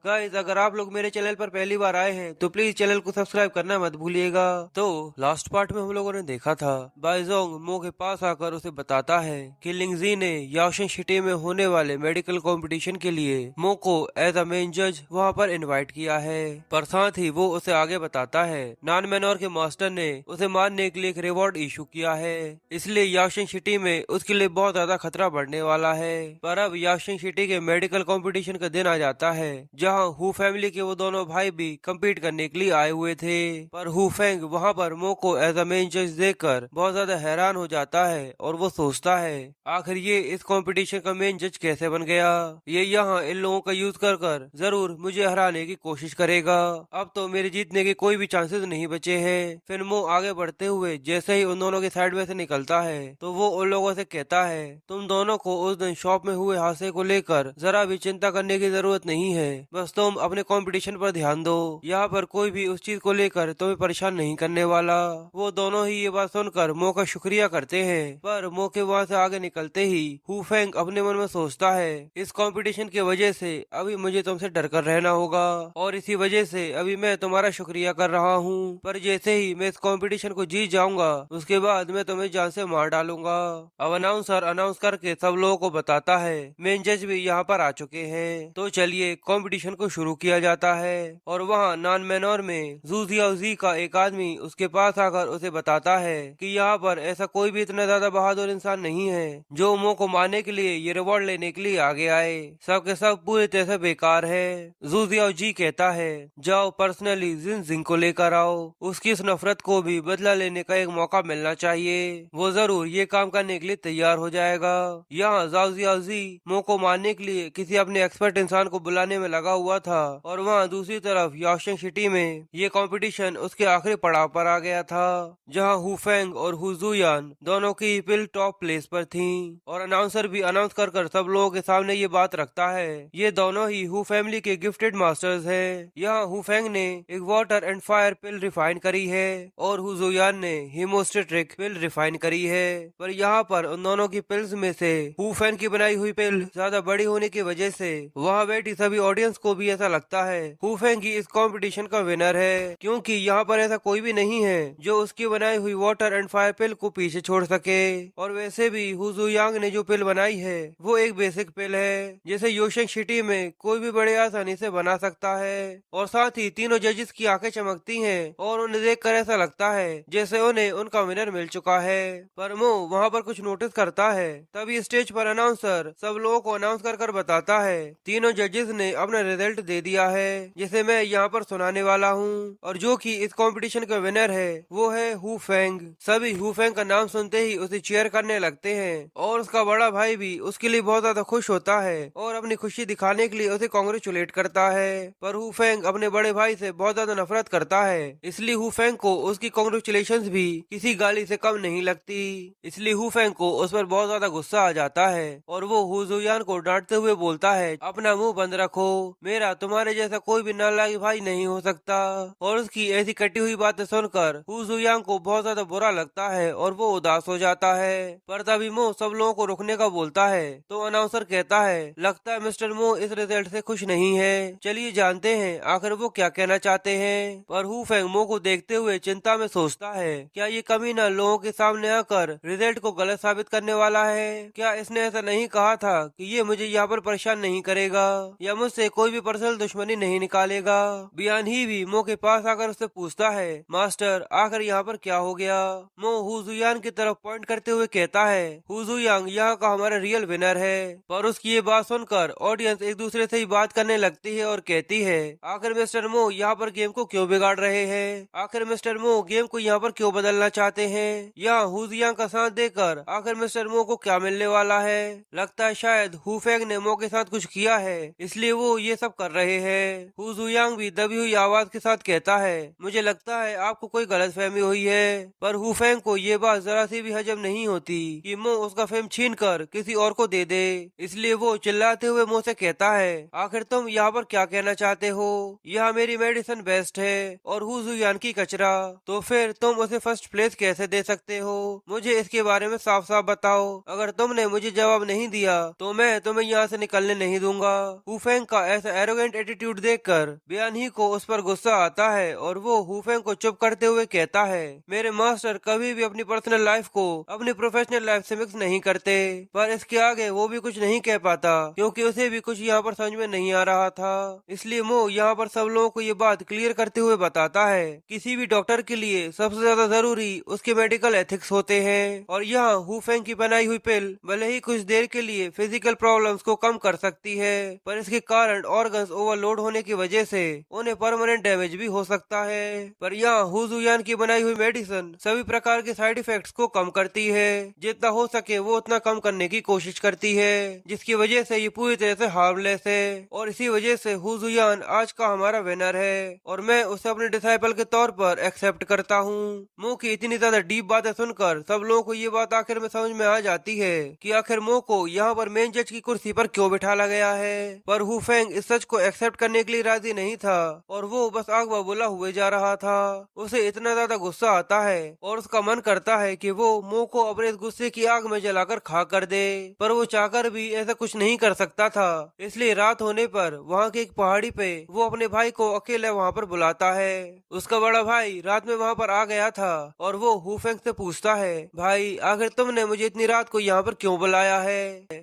Guys, अगर आप लोग मेरे चैनल पर पहली बार आए हैं तो प्लीज चैनल को सब्सक्राइब करना मत भूलिएगा। तो लास्ट पार्ट में हम लोगों ने देखा था बाइजोंग मो के पास आकर उसे बताता है कि लिंगजी ने याओशिंग सिटी में होने वाले मेडिकल कंपटीशन के लिए मो को एज अ मेन जज वहाँ पर इनवाइट किया है। पर साथ ही वो उसे आगे बताता है नॉन मैनोर के मास्टर ने उसे मारने के लिए एक रिवॉर्ड इशू किया है, इसलिए याओशिंग सिटी में उसके लिए बहुत ज्यादा खतरा बढ़ने वाला है। पर अब याओशिंग सिटी के मेडिकल कंपटीशन का दिन आ जाता है जहां हु फैमिली के वो दोनों भाई भी कम्पीट करने के लिए आए हुए थे। पर हु फेंग वहां पर मो को एज अ मेन जज देखकर बहुत ज्यादा हैरान हो जाता है और वो सोचता है आखिर ये इस कंपटीशन का मेन जज कैसे बन गया। ये यहाँ इन लोगों का यूज कर कर जरूर मुझे हराने की कोशिश करेगा। अब तो मेरे जीतने के कोई भी चांसेस नहीं बचे हैं। फिर मो आगे बढ़ते हुए जैसे ही उन दोनों के साइड में से निकलता है तो वो उन लोगों से कहता है तुम दोनों को उस दिन शॉप में हुए हादसे को लेकर जरा भी चिंता करने की जरूरत नहीं है, बस तुम अपने कंपटीशन पर ध्यान दो। यहाँ पर कोई भी उस चीज को लेकर तुम्हें परेशान नहीं करने वाला। वो दोनों ही ये बात सुनकर मो का शुक्रिया करते हैं। पर मो के वहाँ से आगे निकलते ही हु फेंग अपने मन में सोचता है इस कंपटीशन की वजह से अभी मुझे तुमसे डर कर रहना होगा और इसी वजह से अभी मैं तुम्हारा शुक्रिया कर रहा हूँ। पर जैसे ही मैं इस कंपटीशन को जीत जाऊंगा उसके बाद मैं तुम्हें जान से मार डालूंगा। अब अनाउंसर अनाउंस करके सब लोगों को बताता है मेन जज भी यहाँ पर आ चुके हैं, तो चलिए कंपटीशन को शुरू किया जाता है। और वहाँ नॉन मैनोर में जू जियाओजी का एक आदमी उसके पास आकर उसे बताता है कि यहाँ पर ऐसा कोई भी इतना ज्यादा बहादुर इंसान नहीं है जो मो को मारने के लिए ये रिवॉर्ड लेने के लिए आगे आए। सब के सब पूरी तरह से बेकार है। जू जियाओजी कहता है जाओ पर्सनली जिन जिंग को लेकर आओ, उसकी इस नफरत को भी बदला लेने का एक मौका मिलना चाहिए। वो जरूर ये काम करने के लिए तैयार हो जाएगा। यहाँ जाओ जियाओजी मो को मारने के लिए किसी अपने एक्सपर्ट इंसान को बुलाने में लगा हुआ था और वहाँ दूसरी तरफ याओशिंग सिटी में ये कंपटीशन उसके आखिरी पड़ाव पर आ गया था जहाँ हु फेंग और हु जुयान दोनों की पिल टॉप प्लेस पर थी। और अनाउंसर भी अनाउंस कर सब लोगों के सामने ये बात रखता है ये दोनों ही हु फैमिली के गिफ्टेड मास्टर्स है। यहाँ हु फेंग ने एक water and fire pill refine करी है और हु जुयान ने हीमोस्टेट्रिक पिल रिफाइन करी है। पर यहाँ पर उन दोनों की पिल्स में से हु फेंग की बनाई हुई पिल ज्यादा बड़ी होने की वजह से वहाँ बैठी सभी ऑडियंस को भी ऐसा लगता है हु फेंग ही इस कंपटीशन का विनर है, क्योंकि यहाँ पर ऐसा कोई भी नहीं है जो उसकी बनाई हुई वाटर एंड फायर पिल को पीछे छोड़ सके। और वैसे भी हु जुयांग ने जो पिल बनाई है वो एक बेसिक पिल है जिसे याओशिंग सिटी में कोई भी बड़े आसानी से बना सकता है। और साथ ही तीनों जजेस की आंखें चमकती हैं और उन्हें देखकर ऐसा लगता है जैसे उन्हें उनका विनर मिल चुका है। पर मो वहाँ पर कुछ नोटिस करता है तभी स्टेज पर अनाउंसर सब लोगों को अनाउंस कर बताता है तीनों जजेस ने अपना रिजल्ट दे दिया है जिसे मैं यहाँ पर सुनाने वाला हूँ। और जो कि इस कंपटीशन का विनर है वो है हु फेंग। सभी हु फेंग का नाम सुनते ही उसे चीयर करने लगते हैं और उसका बड़ा भाई भी उसके लिए बहुत ज्यादा खुश होता है और अपनी खुशी दिखाने के लिए उसे कॉन्ग्रेचुलेट करता है। पर हु फेंग अपने बड़े भाई से बहुत ज्यादा नफरत करता है, इसलिए हु फेंग को उसकी कॉन्ग्रेचुलेशन भी किसी गाली से कम नहीं लगती। इसलिए हु फेंग को उस पर बहुत ज्यादा गुस्सा आ जाता है और वो हु जुयान को डांटते हुए बोलता है अपना मुंह बंद रखो, मेरा तुम्हारे जैसा कोई भी नालायक भाई नहीं हो सकता। और उसकी ऐसी कटी हुई बातें सुनकर हु जुयांग को बहुत ज्यादा बुरा लगता है और वो उदास हो जाता है। पर तभी मो सब लोगों को रुकने का बोलता है तो अनाउंसर कहता है लगता है मिस्टर मो इस रिजल्ट से खुश नहीं है, चलिए जानते हैं आखिर वो क्या कहना चाहते हैं। पर हु फेंग मो को देखते हुए चिंता में सोचता है क्या ये कमीना लोगों के सामने आकर रिजल्ट को गलत साबित करने वाला है। क्या इसने ऐसा नहीं कहा था कि ये मुझे यहाँ पर परेशान नहीं करेगा या मुझसे कोई भी पर्सनल दुश्मनी नहीं निकालेगा। बियान ही भी मो के पास आकर उससे पूछता है मास्टर आखिर यहाँ पर क्या हो गया। मो हु जुयान की तरफ पॉइंट करते हुए कहता है हु जुयांग यहाँ का हमारा रियल विनर है। पर उसकी ये बात सुनकर ऑडियंस एक दूसरे से ही बात करने लगती है और कहती है आखिर मिस्टर मो यहाँ पर गेम को क्यों बिगाड़ रहे हैं, आखिर मिस्टर मो गेम को यहाँ पर क्यों बदलना चाहते हैं। यहाँ हु जुयांग का साथ देकर आखिर मिस्टर मो को क्या मिलने वाला है। लगता है शायद हु फेंग ने मो के साथ कुछ किया है इसलिए वो ये सब कर रहे हैं। हु जुयांग भी दबी हुई आवाज के साथ कहता है मुझे लगता है आपको कोई गलतफहमी हुई है। पर हु फेंग को ये बात जरा सी भी हजम नहीं होती कि मो उसका फेम छीन कर किसी और को दे दे, इसलिए वो चिल्लाते हुए मो से कहता है आखिर तुम यहाँ पर क्या कहना चाहते हो, यहाँ मेरी मेडिसिन बेस्ट है और हु जुयान की कचरा, तो फिर तुम उसे फर्स्ट प्लेस कैसे दे सकते हो, मुझे इसके बारे में साफ साफ बताओ। अगर तुमने मुझे जवाब नहीं दिया तो मैं तुम्हें यहाँ से निकलने नहीं दूंगा। हु फेंग का ऐसा ऐसा एरोगेंट एटीट्यूड देखकर बियान ही को उस पर गुस्सा आता है और वो हुफेंग को चुप करते हुए कहता है, मेरे मास्टर कभी भी अपनी पर्सनल लाइफ को अपनी प्रोफेशनल लाइफ से मिक्स नहीं करते। पर इसके आगे वो भी कुछ नहीं कह पाता क्योंकि उसे भी कुछ यहाँ पर समझ में नहीं आ रहा था। इसलिए मो यहाँ पर सब लोगों को ये बात क्लियर करते हुए बताता है, किसी भी डॉक्टर के लिए सबसे ज्यादा जरूरी उसके मेडिकल एथिक्स होते हैं और यहाँ हुफेंग की बनाई हुई पिल भले ही कुछ देर के लिए फिजिकल प्रॉब्लम्स को कम कर सकती है, पर इसके कारण ऑर्गन्स ओवरलोड होने की वजह से उन्हें परमानेंट डैमेज भी हो सकता है। पर यहाँ हुजुयान की बनाई हुई मेडिसिन सभी प्रकार के साइड इफेक्ट्स को कम करती है, जितना हो सके वो उतना कम करने की कोशिश करती है, जिसकी वजह से ये पूरी तरह से हार्मलेस है और इसी वजह से हुजुयान आज का हमारा विनर है और मैं उसे अपने डिसाइपल के तौर पर एक्सेप्ट करता हूँ। मो की इतनी ज्यादा डीप बातें सुनकर सब लोगों को ये बात आखिर में समझ में आ जाती है कि आखिर मो को यहाँ पर मेन जज की कुर्सी पर क्यों बिठाला गया है। पर हुफेंग इस सच को एक्सेप्ट करने के लिए राजी नहीं था और वो बस आग बबूला हुए जा रहा था। उसे इतना ज्यादा गुस्सा आता है और उसका मन करता है कि वो मो को अपने इस गुस्से की आग में जलाकर खा कर दे, पर वो चाहकर भी ऐसा कुछ नहीं कर सकता था। इसलिए रात होने पर वहाँ की एक पहाड़ी पे वो अपने भाई को अकेले वहाँ पर बुलाता है। उसका बड़ा भाई रात में वहाँ पर आ गया था और वो हुफेंग से पूछता है, भाई आखिर तुमने मुझे इतनी रात को यहाँ पर क्यों बुलाया है।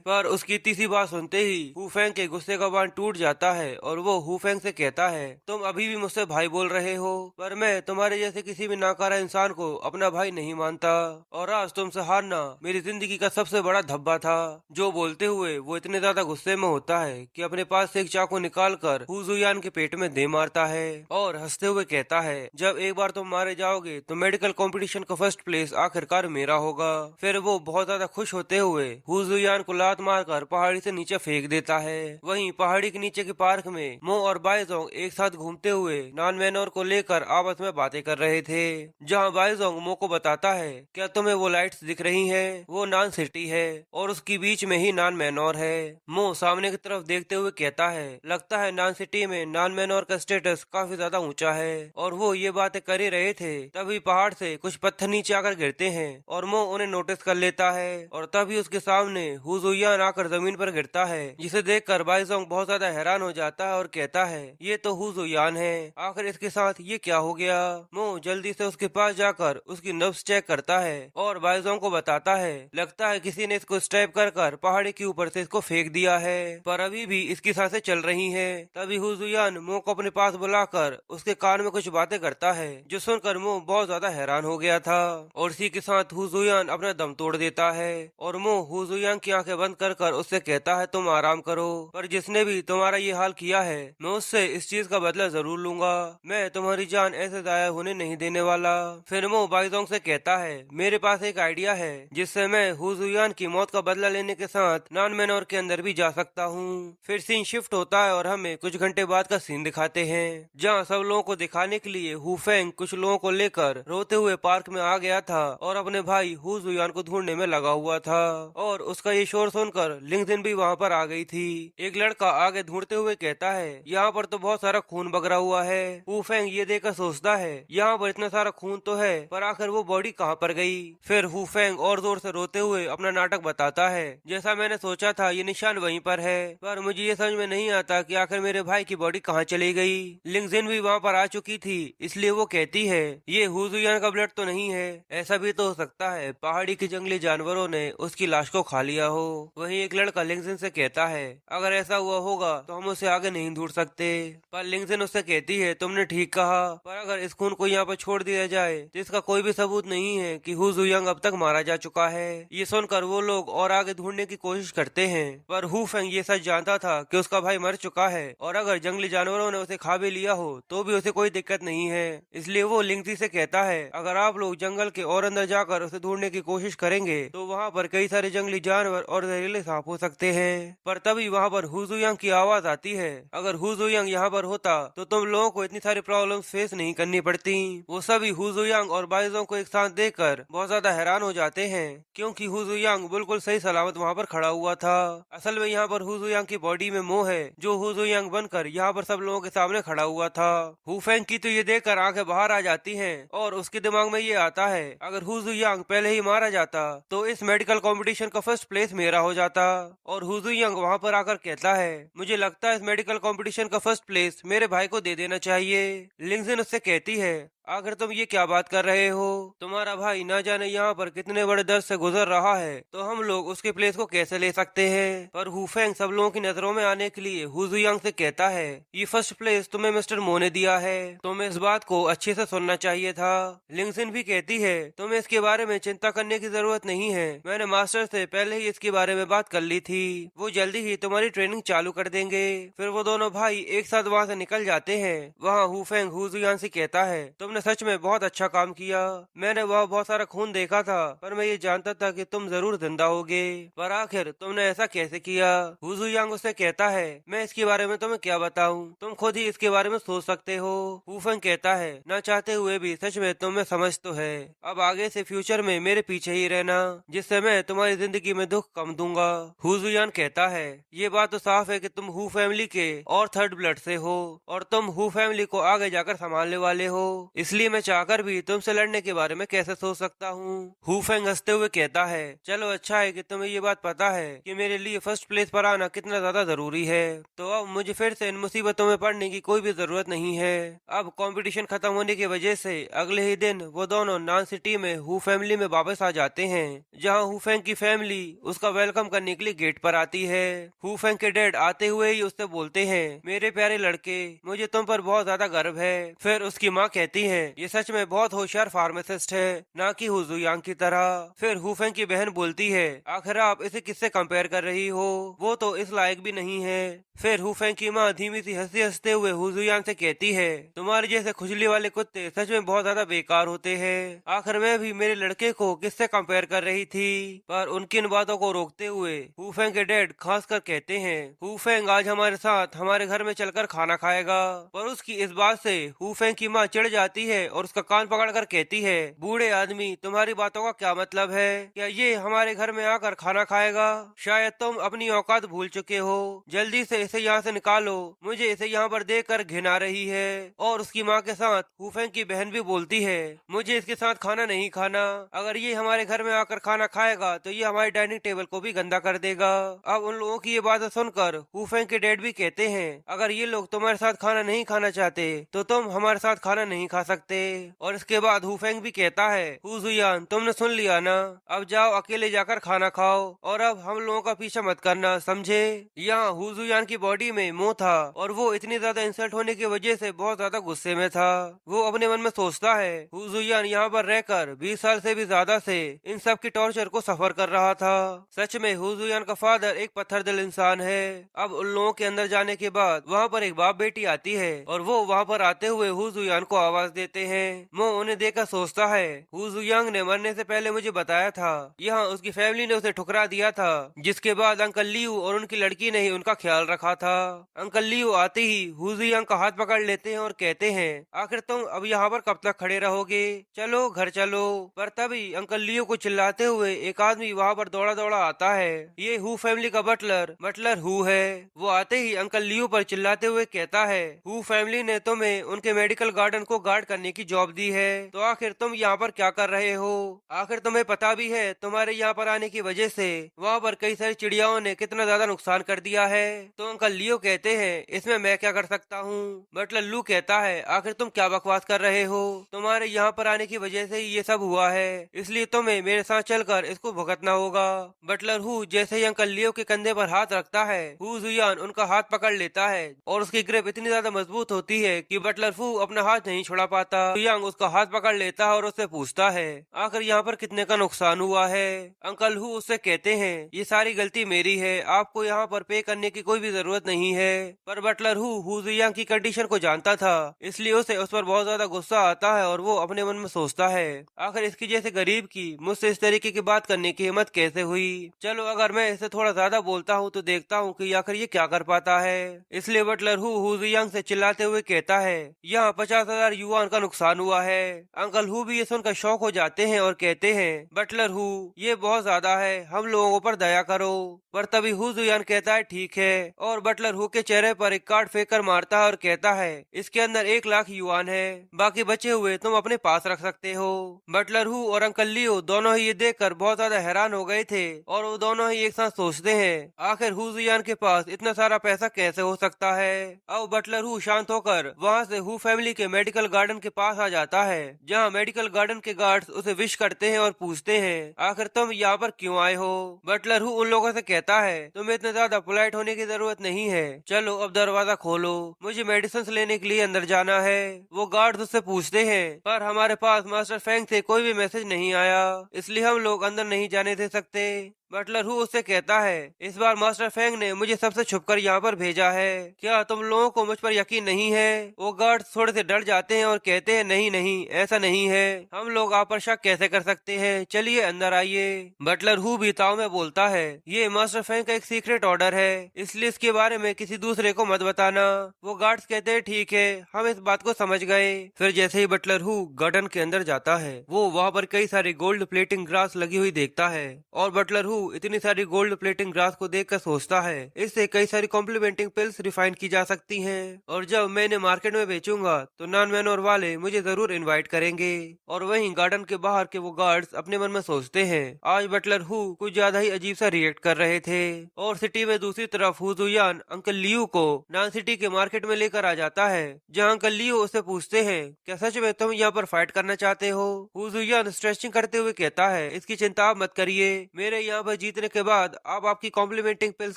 पर उसकी इतनी सी बात सुनते ही हुफेंग के गुस्से का बांध टूट जाता है और वो हुफेंग से कहता है, तुम अभी भी मुझसे भाई बोल रहे हो, पर मैं तुम्हारे जैसे किसी भी नाकारा इंसान को अपना भाई नहीं मानता और आज तुमसे हारना मेरी जिंदगी का सबसे बड़ा धब्बा था। जो बोलते हुए वो इतने ज्यादा गुस्से में होता है कि अपने पास से एक चाकू निकाल कर हुजुयान के पेट में दे मारता है और हंसते हुए कहता है, जब एक बार तुम मारे जाओगे तो मेडिकल कंपटीशन का फर्स्ट प्लेस आखिरकार मेरा होगा। फिर वो बहुत ज्यादा खुश होते हुए हुजुयान को लात मारकर पहाड़ी से नीचे फेंक देता है। वहीं पहाड़ी के नीचे के पार्क में मो और बाइजोंग एक साथ घूमते हुए नान मैनोर को लेकर आपस में बातें कर रहे थे, जहां बाइजोंग मो को बताता है, क्या तुम्हें वो लाइट्स दिख रही हैं? वो नान सिटी है और उसकी बीच में ही नान मैनोर है। मो सामने की तरफ देखते हुए कहता है, लगता है नान सिटी में नान मैनोर का स्टेटस काफी ज्यादा ऊंचा है। और वो ये बातें कर ही रहे थे तभी पहाड़ से कुछ पत्थर नीचे आकर गिरते हैं और मो उन्हें नोटिस कर लेता है और तभी उसके सामने हुजुयान आकर जमीन पर गिरता है, जिसे देखकर बाइजोंग बहुत ज्यादा हैरान हो जाता है और कहता है, ये तो हुजुयान है, आखिर इसके साथ ये क्या हो गया। मो जल्दी से उसके पास जाकर उसकी नब्ज चेक करता है और बाइजोंग को बताता है, लगता है किसी ने इसको स्टैब कर पहाड़ी के ऊपर से इसको फेंक दिया है, पर अभी भी इसकी सांसें चल रही है। तभी हुजुयान मो को अपने पास बुलाकर उसके कान में कुछ बातें करता है, जो सुनकर मो बहुत ज्यादा हैरान हो गया था और इसी के साथ हुजुयान अपना दम तोड़ देता है और मो हुजुयान की आंखें बंद कर उससे कहता है, तुम आराम करो, पर जिसने भी तुम्हारा ये हाल किया है मैं उससे इस चीज का बदला जरूर लूंगा, मैं तुम्हारी जान ऐसे जाया होने नहीं देने वाला। फिर मो बाइजोंग से कहता है, मेरे पास एक आइडिया है जिससे मैं हुजुयान की मौत का बदला लेने के साथ नान मैनोर के अंदर भी जा सकता हूँ। फिर सीन शिफ्ट होता है और हमें कुछ घंटे बाद का सीन दिखाते हैं, जहाँ सब लोगों को दिखाने के लिए हुफेंग कुछ लोगों को लेकर रोते हुए पार्क में आ गया था और अपने भाई हुजुयान को ढूंढने में लगा हुआ था और उसका ये शोर सुनकर लिंगजिन भी वहाँ पर आ गई थी। एक लड़का आगे ढूंढते हुए कहता है, यहाँ पर तो बहुत सारा खून बगरा हुआ है। हुफेंग ये देखकर सोचता है, यहाँ पर इतना सारा खून तो है, पर आखिर वो बॉडी कहाँ पर गई। फिर हुफेंग और जोर से रोते हुए अपना नाटक बताता है, जैसा मैंने सोचा था ये निशान वहीं पर है, पर मुझे ये समझ में नहीं आता कि आखिर मेरे भाई की बॉडी कहाँ चली गई। लिंगजिन भी वहाँ पर आ चुकी थी, इसलिए वो कहती है, ये हुजुयान का ब्लड तो नहीं है, ऐसा भी तो हो सकता है पहाड़ी के जंगली जानवरों ने उसकी लाश को खा लिया हो। वहीं एक लड़का लिंगजिन से कहता है, अगर ऐसा हुआ होगा तो हम उसे आगे नहीं ढूंढ सकते। पर लिंगजिन उससे कहती है, तुमने ठीक कहा, पर अगर इस खून को यहाँ पर छोड़ दिया जाए तो इसका कोई भी सबूत नहीं है कि हुजुयांग अब तक मारा जा चुका है। ये सुनकर वो लोग और आगे ढूंढने की कोशिश करते हैं, पर हुफेंग ये सच जानता था कि उसका भाई मर चुका है और अगर जंगली जानवरों ने उसे खा भी लिया हो तो भी उसे कोई दिक्कत नहीं है। इसलिए वो लिंगजी से कहता है, अगर आप लोग जंगल के और अंदर जाकर उसे ढूंढने की कोशिश करेंगे तो वहाँ पर कई सारे जंगली जानवर और जहरीले सांप हो सकते हैं। पर तभी वहाँ पर हुजुयांग की आवाज आती है, अगर हुजुयांग यहाँ पर होता तो तुम लोगों को इतनी सारी प्रॉब्लम फेस नहीं करनी पड़ती। वो सभी हुजुयांग और बाइजोंग को एक साथ देखकर बहुत ज्यादा हैरान हो जाते हैं, क्योंकि हुजुयांग बिल्कुल सही सलामत वहाँ पर खड़ा हुआ था। असल में यहाँ पर हुजुयांग की बॉडी में मो है, जो हुजुयांग बनकर यहाँ पर सब लोगों के सामने खड़ा हुआ था। हुफेंग की तो ये देखकर आंखें बाहर आ जाती हैं और उसके दिमाग में ये आता है, अगर हुजुयांग पहले ही मारा जाता तो इस मेडिकल कंपटीशन का फर्स्ट प्लेस मेरा हो जाता। और हुजुयांग वहाँ पर आकर कहता है, मुझे लगता लगता है इस मेडिकल कंपटीशन का फर्स्ट प्लेस मेरे भाई को दे देना चाहिए। लिंगजिन उससे कहती है, आखिर तुम ये क्या बात कर रहे हो? तुम्हारा भाई ना जाने यहाँ पर कितने बड़े दर्द से गुजर रहा है, तो हम लोग उसके प्लेस को कैसे ले सकते हैं? पर हुफेंग सब लोगों की नजरों में आने के लिए हुजुयांग से कहता है, ये फर्स्ट प्लेस तुम्हें मिस्टर मो ने दिया है, तुम्हें इस बात को अच्छे से सुनना चाहिए था। लिंगजिन भी कहती है, तुम्हें इसके बारे में चिंता करने की जरूरत नहीं है, मैंने मास्टर से पहले ही इसके बारे में बात कर ली थी, वो जल्दी ही तुम्हारी ट्रेनिंग चालू कर देंगे। फिर वो दोनों भाई एक साथ वहाँ से निकल जाते हैं। वहाँ हुफेंग हुजुयान से कहता है, तुमने सच में बहुत अच्छा काम किया, मैंने वहाँ बहुत सारा खून देखा था, पर मैं ये जानता था कि तुम जरूर जिंदा होगे, पर आखिर तुमने ऐसा कैसे किया? हुजुयांग उससे कहता है, मैं इसके बारे में तुम्हें क्या बताऊं, तुम खुद ही इसके बारे में सोच सकते हो। हुफेंग कहता है, ना चाहते हुए भी सच में तुम्हें समझ तो है, अब आगे से फ्यूचर में मेरे पीछे ही रहना, जिससे मैं तुम्हारी जिंदगी में दुख कम दूंगा। हुजुयान कहता है, ये बात तो साफ है कि तुम हु फैमिली के और थर्ड ब्लड से हो, और तुम हु फैमिली को आगे जाकर संभालने वाले हो, इसलिए मैं चाहकर भी तुमसे लड़ने के बारे में कैसे सोच सकता हूँ। हुफेंग हंसते हुए कहता है, चलो अच्छा है कि तुम्हें ये बात पता है कि मेरे लिए फर्स्ट प्लेस पर आना कितना ज्यादा जरूरी है, तो अब मुझे फिर से इन मुसीबतों में पड़ने की कोई भी जरूरत नहीं है। अब कंपटीशन खत्म होने की वजह से अगले ही दिन वो दोनों नान सिटी में हु फैमिली में वापस आ जाते हैं, जहाँ हुफेंग की फैमिली उसका वेलकम करने के लिए गेट पर आती है। हुफेंग के डैड आते हुए ही उससे बोलते हैं, मेरे प्यारे लड़के, मुझे तुम पर बहुत ज्यादा गर्व है। फिर उसकी माँ कहती है, ये सच में बहुत होशियार फार्मासिस्ट है, ना कि हुजुयांग की तरह। फिर हुफेंग की बहन बोलती है, आखिर आप इसे किससे कंपेयर कर रही हो, वो तो इस लायक भी नहीं है। फिर हुफेंग की माँ धीमी सी हंसी हंसते हुए हुजुयांग से कहती है, तुम्हारे जैसे खुजली वाले कुत्ते सच में बहुत ज्यादा बेकार होते हैं, आखिर मैं भी मेरे लड़के को किससे कंपेयर कर रही थी। पर उनकी इन बातों को रोकते हुए हुफेंग के डैड खास कर कहते हैं, हुफेंग आज हमारे साथ हमारे घर में चलकर खाना खाएगा। पर उसकी इस बात से हुफेंग की माँ चिढ़ जाती है और उसका कान पकड़कर कहती है, बूढ़े आदमी, तुम्हारी बातों का क्या मतलब है? क्या ये हमारे घर में आकर खाना खाएगा? शायद तुम अपनी औकात भूल चुके हो, जल्दी से इसे यहाँ से निकालो, मुझे इसे यहाँ पर देखकर घिन आ रही है। और उसकी माँ के साथ हुफेंग की बहन भी बोलती है, मुझे इसके साथ खाना नहीं खाना, अगर ये हमारे घर में आकर खाना खाएगा तो ये हमारे डाइनिंग टेबल को भी गंदा कर देगा। अब उन लोगों की ये बातें सुनकर हुफेंग के डैड भी कहते हैं, अगर ये लोग तुम्हारे साथ खाना नहीं खाना चाहते तो तुम हमारे साथ खाना नहीं खा सकते। और इसके बाद हुफेंग भी कहता है, हुजुयान, तुमने सुन लिया ना, अब जाओ अकेले जाकर खाना खाओ, और अब हम लोगों का पीछा मत करना, समझे? यहाँ हुजुयान की बॉडी में मोह था, और वो इतनी ज्यादा इंसल्ट होने की वजह से बहुत ज्यादा गुस्से में था। वो अपने मन में सोचता है, हुजुयान यहाँ पर रहकर 20 साल से भी ज्यादा से इन सब की टॉर्चर को सफर कर रहा था। सच में हुजुयान का फादर एक पत्थर दिल इंसान है। अब उन लोगों के अंदर जाने के बाद वहाँ पर एक बाप बेटी आती है, और वो वहाँ पर आते हुए हुजुयान को आवाज देते हैं। वो उन्हें देखकर सोचता है, हुजुयांग ने मरने से पहले मुझे बताया था, यहाँ उसकी फैमिली ने उसे ठुकरा दिया था, जिसके बाद अंकल लियू और उनकी लड़की ने ही उनका ख्याल रखा था। अंकल लियू आते ही हुजुयांग का हाथ पकड़ लेते हैं और कहते हैं, आखिर तुम अब यहाँ पर कब तक खड़े रहोगे, चलो घर चलो। पर तभी अंकल लियू को चिल्लाते हुए एक आदमी वहाँ पर दौड़ा दौड़ा आता है। ये हु फैमिली का बटलर हु है। वो आते ही अंकल लियू पर चिल्लाते हुए कहता है, हु फैमिली ने तुम्हें उनके मेडिकल गार्डन को गार्ड करने की जॉब दी है, तो आखिर तुम यहाँ पर क्या कर रहे हो? आखिर तुम्हें पता भी है तुम्हारे यहाँ पर आने की वजह से वहाँ पर कई सारी चिड़ियाओं ने कितना ज्यादा नुकसान कर दिया है। तो अंकल लियो कहते हैं, इसमें मैं क्या कर सकता हूँ? बटलर लू कहता है, आखिर तुम क्या बकवास कर रहे हो, तुम्हारे यहाँ पर आने की वजह से ही ये सब हुआ है, इसलिए तुम्हें मेरे साथ चलकर इसको भुगतना होगा। बटलर हु जैसे ही अंकल लियो के कंधे पर हाथ रखता है, हुजुयान उनका हाथ पकड़ लेता है, और उसकी ग्रिप इतनी ज्यादा मजबूत होती है कि बटलर हु अपना हाथ नहीं छुड़ा पाता। हुजुयांग उसका हाथ पकड़ लेता है और उससे पूछता है, आखिर यहाँ पर कितने का नुकसान हुआ है? अंकल हु उससे कहते हैं, ये सारी गलती मेरी है, आपको यहाँ पर पे करने की कोई भी जरूरत नहीं है। पर बटलर हु हुजुयांग की कंडीशन को जानता था, इसलिए उसे उस पर बहुत ज्यादा गुस्सा आता है, और वो अपने मन में सोचता है, आखिर इसकी जैसे गरीब की मुझसे इस तरीके की बात करने की हिम्मत कैसे हुई? चलो अगर मैं इसे थोड़ा ज्यादा बोलता हूँ तो देखता हूँ कि आखिर ये क्या कर पाता है। इसलिए बटलर हु हुजुयांग से चिल्लाते हुए कहता है, यहाँ 50,000 युआन दुकान का नुकसान हुआ है। अंकल हु भी ये सुनकर शौक हो जाते हैं और कहते हैं, बटलर हु, ये बहुत ज्यादा है, हम लोगों पर दया करो। पर तभी हु जुयान कहता है ठीक है, और बटलर हु के चेहरे पर एक कार्ड फेंक कर मारता है और कहता है इसके अंदर 1 लाख युआन है, बाकी बचे हुए तुम अपने पास रख सकते हो। बटलर हु और अंकल लियो दोनों ही ये देखकर बहुत ज्यादा हैरान हो गए थे और वो दोनों ही एक साथ सोचते हैं आखिर हु जुयान के पास इतना सारा पैसा कैसे हो सकता है। अब बटलर हु शांत होकर वहाँ से हु फैमिली के मेडिकल गार्डन के पास आ जाता है, जहाँ मेडिकल गार्डन के गार्ड्स उसे विश करते हैं और पूछते हैं आखिर तुम यहाँ पर क्यों आए हो। बटलर हु उन लोगों से कहता है तुम्हें इतना ज्यादा पोलाइट होने की जरूरत नहीं है, चलो अब दरवाजा खोलो, मुझे मेडिसिन लेने के लिए अंदर जाना है। वो गार्ड्स उससे पूछते हैं पर हमारे पास मास्टर फेंग से कोई भी मैसेज नहीं आया, इसलिए हम लोग अंदर नहीं जाने दे सकते। बटलर हु उससे कहता है इस बार मास्टर फेंग ने मुझे सबसे छुपकर यहाँ पर भेजा है, क्या तुम लोगों को मुझ पर यकीन नहीं है। वो गार्ड्स थोड़े से डर जाते हैं और कहते हैं नहीं नहीं ऐसा नहीं है, हम लोग आप पर शक कैसे कर सकते हैं, चलिए अंदर आइए। बटलर हु भी ताव में बोलता है ये मास्टर फेंग का एक सीक्रेट ऑर्डर है, इसलिए इसके बारे में किसी दूसरे को मत बताना। वो गार्ड्स कहते हैं ठीक है, हम इस बात को समझ गए। फिर जैसे ही बटलर हु गार्डन के अंदर जाता है वो वहाँ पर कई सारी गोल्ड प्लेटिंग ग्रास लगी हुई देखता है, और बटलर हु इतनी सारी गोल्ड प्लेटिंग ग्रास को देखकर सोचता है इससे कई सारी कॉम्प्लीमेंटिंग पिल्स रिफाइन की जा सकती हैं, और जब मैं इन्हें मार्केट में बेचूंगा तो नॉन मैनोर वाले मुझे जरूर इनवाइट करेंगे। और वहीं गार्डन के बाहर के वो गार्ड्स अपने मन में सोचते हैं आज बटलर हु कुछ ज्यादा ही अजीब सा रिएक्ट कर रहे थे। और सिटी में दूसरी तरफ हु जुयान अंकल लियू को नान सिटी के मार्केट में लेकर आ जाता है, जहाँ अंकल लियू उससे पूछते हैं क्या सच में तुम यहाँ पर फाइट करना चाहते हो। हु जुयान स्ट्रेचिंग करते हुए कहता है इसकी चिंता आप मत करिए, मेरे यहाँ पर जीतने के बाद आप आपकी कॉम्प्लीमेंटिंग पिल्स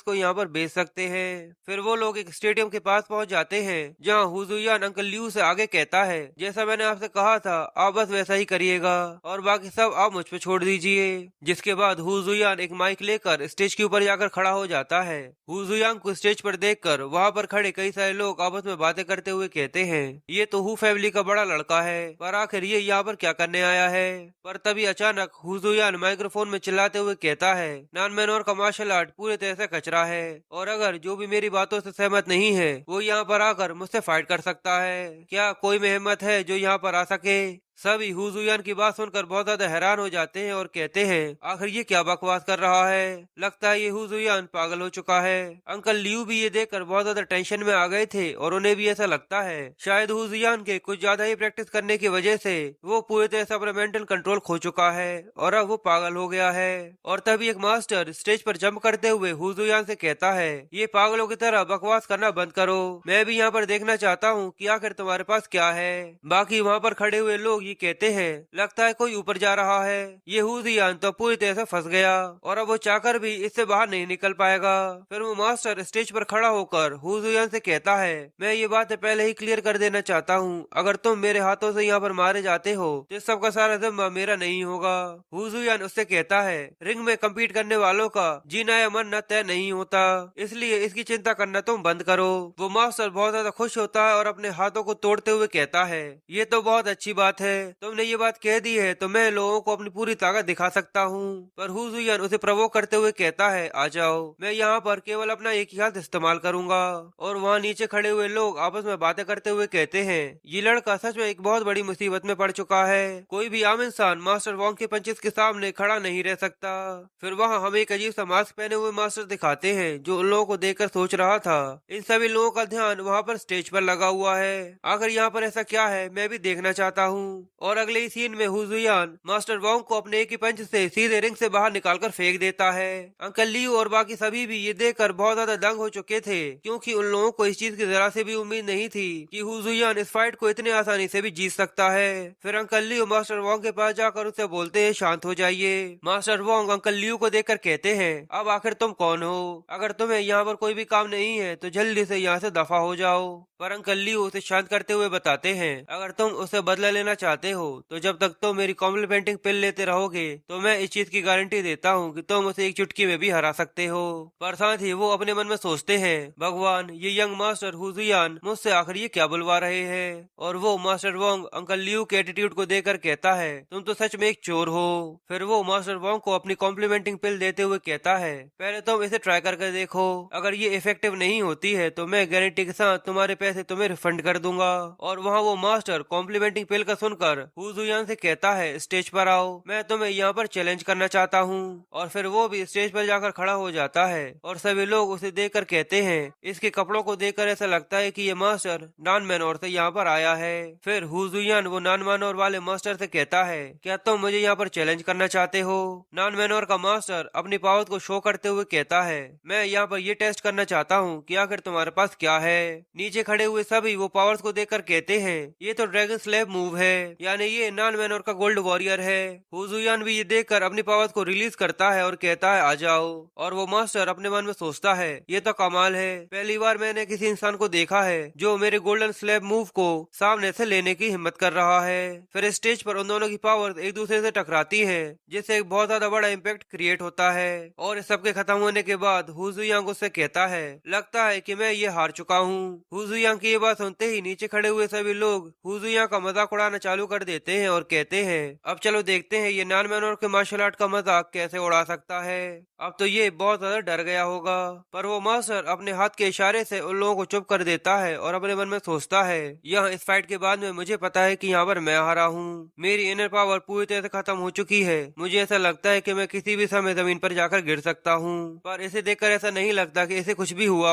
को यहाँ पर बेच सकते हैं। फिर वो लोग एक स्टेडियम के पास पहुँच जाते हैं, जहाँ हु जुयान अंकल लियू से आगे कहता है जैसा मैंने आपसे कहा था आप बस वैसा ही करिएगा और बाकी सब आप मुझ पे छोड़ दीजिए। जिसके बाद हु जुयान एक माइक लेकर स्टेज के ऊपर जाकर खड़ा हो जाता है। हु जुयान को स्टेज पर देखकर वहाँ पर खड़े कई सारे लोग आपस में बातें करते हुए कहते हैं ये तो हु फैमिली का बड़ा लड़का है, पर आखिर ये यहाँ पर क्या करने आया है। पर तभी अचानक हु जुयान माइक्रोफोन में चिल्लाते हुए कहता है नॉन मैनोर का मार्शल आर्ट पूरे तरह से कचरा है, और अगर जो भी मेरी बातों से सहमत नहीं है वो यहाँ पर आकर मुझसे फाइट कर सकता है, क्या कोई में हिम्मत है जो यहाँ पर आ सके। सभी हु जुयान की बात सुनकर बहुत ज्यादा हैरान हो जाते हैं और कहते हैं आखिर ये क्या बकवास कर रहा है, लगता है ये हु जुयान पागल हो चुका है। अंकल लियू भी ये देखकर बहुत ज्यादा टेंशन में आ गए थे और उन्हें भी ऐसा लगता है शायद हु जुयान के कुछ ज्यादा ही प्रैक्टिस करने की वजह से वो पूरी तरह से अपना मेंटल कंट्रोल खो चुका है और अब वो पागल हो गया है। और तभी एक मास्टर स्टेज पर जंप करते हुए हु जुयान से कहता है ये पागलों की तरह बकवास करना बंद करो, मैं भी यहाँ पर देखना चाहता हूँ कि आखिर तुम्हारे पास क्या है। बाकी वहाँ पर खड़े हुए लोग कहते हैं लगता है कोई ऊपर जा रहा है, ये हु जुयान तो पूरी तरह से फंस गया और अब वो चाहकर भी इससे बाहर नहीं निकल पाएगा। फिर वो मास्टर स्टेज पर खड़ा होकर हु जुयान से कहता है मैं ये बात पहले ही क्लियर कर देना चाहता हूँ, अगर तुम मेरे हाथों से यहाँ पर मारे जाते हो तो इस सबका सारा जिम्मा मेरा नहीं होगा। हु जुयान उससे कहता है रिंग में कम्पीट करने वालों का जीना या मरना तय नहीं होता, इसलिए इसकी चिंता करना तुम बंद करो। वो मास्टर बहुत ज्यादा खुश होता है और अपने हाथों को तोड़ते हुए कहता है ये तो बहुत अच्छी बात है, तुमने ये बात कह दी है तो मैं लोगों को अपनी पूरी ताकत दिखा सकता हूँ। पर हु जुयान उसे प्रवोक करते हुए कहता है आ जाओ, मैं यहाँ पर केवल अपना एक ही हाथ इस्तेमाल करूंगा। और वहाँ नीचे खड़े हुए लोग आपस में बातें करते हुए कहते हैं ये लड़का सच में एक बहुत बड़ी मुसीबत में पड़ चुका है, कोई भी आम इंसान मास्टर वोंग के पंचेस के सामने खड़ा नहीं रह सकता। फिर वहाँ हमें एक अजीब सा मास्क पहने हुए मास्टर दिखाते हैं जो उन लोगों को देखकर सोच रहा था इन सभी लोगों का ध्यान वहाँ पर स्टेज पर लगा हुआ है, आखिर यहाँ पर ऐसा क्या है मैं भी देखना चाहता हूँ। और अगले ही सीन में हु जुयान मास्टर वोंग को अपने एक ही पंच से सीधे रिंग से बाहर निकालकर फेंक देता है। अंकल लियू और बाकी सभी भी ये देखकर बहुत ज्यादा दंग हो चुके थे, क्योंकि उन लोगों को इस चीज की जरा से भी उम्मीद नहीं थी कि हु जुयान इस फाइट को इतने आसानी से भी जीत सकता है। फिर अंकल लियू मास्टर वोंग के पास जाकर उससे बोलते हैं शांत हो जाइए। मास्टर वोंग अंकल लियू को देखकर कहते हैं अब आखिर तुम कौन हो, अगर तुम्हें यहाँ पर कोई भी काम नहीं है तो जल्दी से यहाँ से दफा हो जाओ। पर अंकल लियू उसे शांत करते हुए बताते हैं अगर तुम उससे बदला लेना चाहते हो तो जब तक तुम मेरी कॉम्प्लीमेंटिंग पिल लेते रहोगे तो मैं इस चीज की गारंटी देता हूँ कि तुम उसे एक चुटकी में भी हरा सकते हो। पर साथ ही वो अपने मन में सोचते हैं, भगवान, ये यंग मास्टर हुजुयान मुझसे आखिर ये क्या बुलवा रहे हैं। और वो मास्टर वोंग अंकल लियू के एटीट्यूड को देखकर कहता है, तुम तो सच में एक चोर हो। फिर वो मास्टर वोंग को अपनी कॉम्प्लीमेंटिंग पिल देते हुए कहता है, पहले तुम इसे ट्राई करके देखो, अगर ये इफेक्टिव नहीं होती है तो मैं गारंटी के साथ तुम्हारे पैसे तुम्हें रिफंड कर दूंगा। और वहाँ वो मास्टर कॉम्प्लीमेंटिंग पिल का सुनकर हुजुयान से कहता है, स्टेज पर आओ, मैं तुम्हें यहाँ पर चैलेंज करना चाहता हूँ। और फिर वो भी स्टेज पर जाकर खड़ा हो जाता है और सभी लोग उसे देखकर कहते हैं, इसके कपड़ों को देखकर ऐसा लगता है कि ये मास्टर नॉन मैनोर से यहाँ पर आया है। फिर हुजुयान वो नॉन मैनोर वाले मास्टर से कहता है, क्या तुम मुझे यहाँ पर चैलेंज करना चाहते हो। नॉन मैनोर का मास्टर अपनी पावर को शो करते हुए कहता है, मैं यहाँ पर ये टेस्ट करना चाहता हूँ कि आखिर तुम्हारे पास क्या है। नीचे खड़े हुए सभी वो पावर्स को देखकर कहते हैं, ये तो ड्रैगन स्लेव मूव है, यानी ये नॉन मैनोर का गोल्ड वॉरियर है। हुजुयान भी ये देखकर अपनी पावर्स को रिलीज करता है और कहता है, आ जाओ। और वो मास्टर अपने मन में सोचता है, ये तो कमाल है, पहली बार मैंने किसी इंसान को देखा है जो मेरे गोल्डन स्लेब मूव को सामने से लेने की हिम्मत कर रहा है। फिर स्टेज पर उन दोनों की पावर्स एक दूसरे से टकराती है, जिससे एक बहुत ज्यादा बड़ा इम्पैक्ट क्रिएट होता है। और इस सबके खत्म होने के बाद हुजुयांग उससे कहता है, लगता है कि मैं ये हार चुका हूँ। हुजुयांग की ये बात सुनते ही नीचे खड़े हुए सभी लोग हुजुयांग का मजाक उड़ाना चालू कर देते हैं और कहते हैं, अब चलो देखते हैं ये नॉन मैनोर के मार्शल आर्ट का मजाक कैसे उड़ा सकता है। अब तो ये बहुत ज्यादा डर गया होगा। पर वो मास्टर अपने हाथ के इशारे से उन लोगों को चुप कर देता है और अपने मन में सोचता है, यह इस फाइट के बाद में मुझे पता है कि यहाँ पर मैं हारा हूँ, मेरी इनर पावर पूरी तरह से खत्म हो चुकी है, मुझे ऐसा लगता है कि मैं किसी भी समय जमीन पर जाकर गिर सकता हूँ। पर इसे देखकर ऐसा नहीं लगता कि इसे कुछ भी हुआ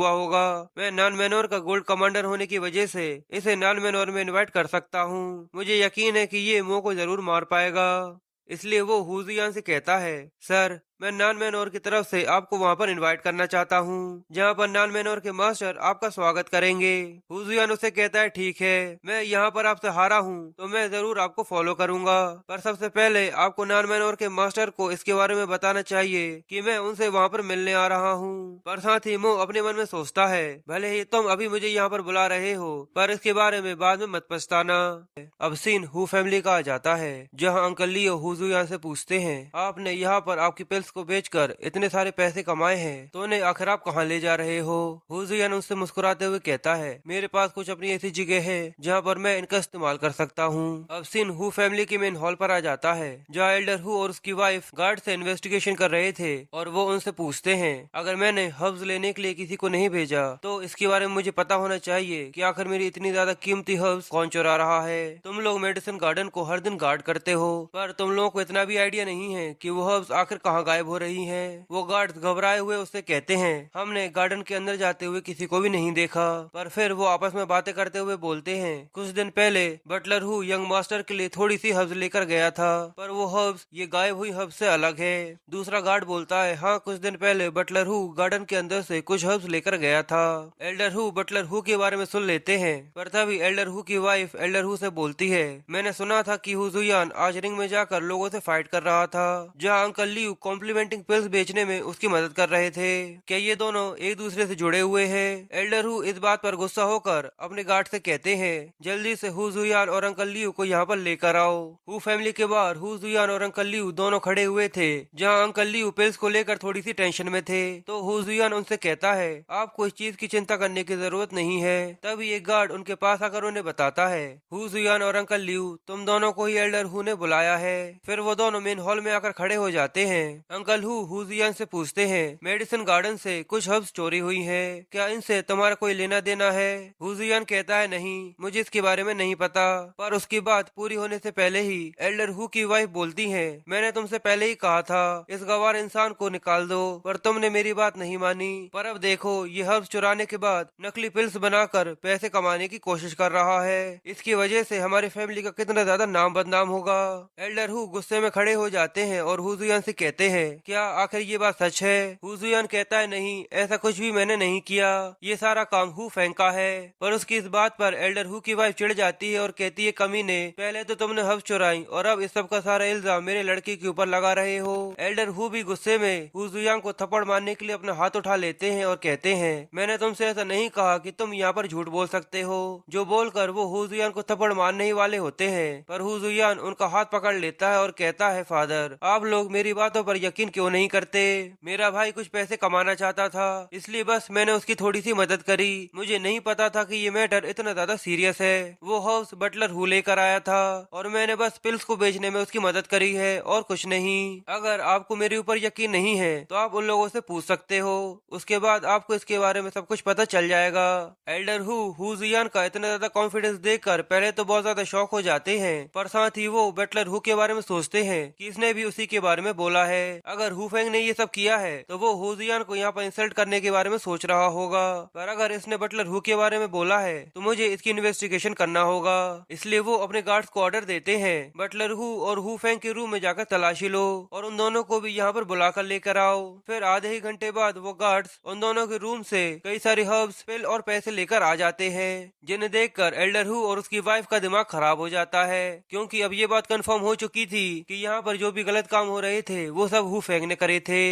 होगा। मैं नॉन मैनोर का गोल्ड कमांडर होने की वजह से इसे नॉन मैनोर में इन्वाइट कर सकता हूँ। मुझे यकीन है कि ये मो को जरूर मार पाएगा। इसलिए वो हुजियान से कहता है, सर, मैं नॉन मैनोर की तरफ से आपको वहाँ पर इनवाइट करना चाहता हूँ, जहाँ पर नॉन मैनोर के मास्टर आपका स्वागत करेंगे। हुजियान उसे कहता है, ठीक है, मैं यहाँ पर आपसे हारा हूँ तो मैं जरूर आपको फॉलो करूंगा, पर सबसे पहले आपको नॉन मैनोर के मास्टर को इसके बारे में बताना चाहिए कि मैं उनसे वहाँ पर मिलने आ रहा हूँ। पर साथ ही मो अपने मन में सोचता है, भले ही तुम अभी मुझे यहाँ पर बुला रहे हो, पर इसके बारे में बाद में मत पछताना। अब सीन हु फैमिली का आ जाता है, जहाँ अंकल लियो हुजुयान से पूछते हैं, आपने यहाँ पर आपकी पिल्स को बेचकर इतने सारे पैसे कमाए हैं तो उन्हें आखिर आप कहाँ ले जा रहे हो। हुजुयान उससे मुस्कुराते हुए कहता है, मेरे पास कुछ अपनी ऐसी जगह है जहाँ पर मैं इनका इस्तेमाल कर सकता हूँ। अब सीन हु फैमिली के मेन हॉल पर आ जाता है, जहाँ एल्डर हु और उसकी वाइफ गार्ड से इन्वेस्टिगेशन कर रहे थे और वो उनसे पूछते हैं, अगर मैंने हर्ब्स लेने के लिए किसी को नहीं भेजा तो इसके बारे में मुझे पता होना चाहिए कि आखिर मेरी इतनी ज्यादा कीमती हर्ब्स कौन चुरा रहा है। तुम लोग मेडिसिन गार्डन को हर दिन गार्ड करते हो, पर तुम लोगों को इतना भी आइडिया नहीं है कि वो हर्ब्स आखिर कहाँ गायब हो रही हैं। वो गार्ड्स घबराए हुए उससे कहते हैं, हमने गार्डन के अंदर जाते हुए किसी को भी नहीं देखा। पर फिर वो आपस में बातें करते हुए बोलते हैं, कुछ दिन पहले बटलर हु यंग मास्टर के लिए थोड़ी सी हर्ब्स लेकर गया था, पर वो हर्ब्स ये गायब हुई हर्ब्स से अलग है। दूसरा गार्ड बोलता है, हाँ, कुछ दिन पहले बटलर हु गार्डन के अंदर से कुछ हर्ब्स लेकर गया था। एल्डर हु बटलर हु के बारे में सुन लेते हैं, पर तभी एल्डर हु की वाइफ एल्डर हु से बोलती है, मैंने सुना था कि हुजुयान आज रिंग में जाकर लोगों से फाइट कर रहा था, जहाँ अंकल लियू कॉम्प्लीमेंटिंग पिल्स बेचने में उसकी मदद कर रहे थे। क्या ये दोनों एक दूसरे से जुड़े हुए हैं? एल्डर हु इस बात पर गुस्सा होकर अपने गार्ड से कहते हैं, जल्दी से हुजुयान और अंकल लियू को यहाँ पर लेकर आओ। हु फैमिली के बाहर हुजुयान और अंकल लियू दोनों खड़े हुए थे, जहाँ अंकल लियू पिल्स को लेकर थोड़ी सी टेंशन में थे। तो हुजुयान उनसे कहता है, आपको इस चीज की चिंता करने की जरूरत नहीं है। तभी एक गार्ड उनके पास आकर उन्हें बताता है, हुजुयान और अंकल लियू, तुम दोनों को ही एल्डर हु ने बुलाया है। फिर वो दोनों मेन हॉल में आकर खड़े हो जाते हैं। अंकल हु हुजियान से पूछते हैं, मेडिसिन गार्डन से कुछ हर्ब्स चोरी हुई है, क्या इनसे तुम्हारा कोई लेना देना है? हुजियान कहता है, नहीं, मुझे इसके बारे में नहीं पता। पर उसकी बात पूरी होने से पहले ही एल्डर हु की वाइफ बोलती है, मैंने तुमसे पहले ही कहा था इस गवार इंसान को निकाल दो, पर तुमने मेरी बात नहीं मानी। पर अब देखो, ये हर्ब्स चुराने के बाद नकली पिल्स बनाकर पैसे कमाने की कोशिश कर रहा है। इसकी वजह से हमारी फैमिली का कितना ज्यादा नाम बदनाम होगा। एल्डर हु गुस्से में खड़े हो जाते हैं और हुजुयान से कहते हैं, है, क्या आखिर ये बात सच है? हु जुयान कहता है नहीं, ऐसा कुछ भी मैंने नहीं किया, ये सारा काम हु फेंग का है। पर उसकी इस बात पर एल्डर हु की वाइफ चिढ़ जाती है और कहती है कमीने, पहले तो तुमने हब्स चुराई और अब इस सब का सारा इल्जाम मेरे लड़के के ऊपर लगा रहे हो। एल्डर हु भी गुस्से में हु जुयान को थप्पड़ मारने के लिए अपना हाथ उठा लेते हैं और कहते हैं मैंने तुमसे ऐसा नहीं कहा कि तुम यहाँ पर झूठ बोल सकते हो। जो बोलकर वो हु जुयान को थप्पड़ मारने ही वाले होते हैं, पर हु जुयान उनका हाथ पकड़ लेता है और कहता है फादर, आप लोग मेरी बातों पर यकीन क्यों नहीं करते? मेरा भाई कुछ पैसे कमाना चाहता था, इसलिए बस मैंने उसकी थोड़ी सी मदद करी। मुझे नहीं पता था कि ये मैटर इतना ज्यादा सीरियस है। वो हाउस बटलर हु लेकर आया था और मैंने बस पिल्स को बेचने में उसकी मदद करी है और कुछ नहीं। अगर आपको मेरे ऊपर यकीन नहीं है तो आप उन लोगों से पूछ सकते हो, उसके बाद आपको इसके बारे में सब कुछ पता चल जाएगा। एल्डर हु जुयान का इतना ज्यादा कॉन्फिडेंस देखकर पहले तो बहुत ज्यादा शॉक हो जाते हैं, पर साथ ही वो बटलर हु के बारे में सोचते हैं कि इसने भी उसी के बारे में बोला है। अगर हु फेंग ने ये सब किया है तो वो हु जुयान को यहाँ पर इंसल्ट करने के बारे में सोच रहा होगा, पर अगर इसने बटलर हु के बारे में बोला है तो मुझे इसकी इन्वेस्टिगेशन करना होगा। इसलिए वो अपने गार्ड्स को ऑर्डर देते हैं बटलर हु और हु फेंग के रूम में जाकर तलाशी लो और उन दोनों को भी यहाँ पर बुलाकर लेकर आओ। फिर आधे ही घंटे बाद वो गार्ड्स उन दोनों के रूम से कई सारे हर्ब्स, पिल और पैसे लेकर आ जाते हैं, जिन्हें देखकर एल्डर हु और उसकी वाइफ का दिमाग खराब हो जाता है, क्योंकि अब ये बात कंफर्म हो चुकी थी कि यहाँ पर जो भी गलत काम हो रहे थे वो सब हु फेंग ने करे थे।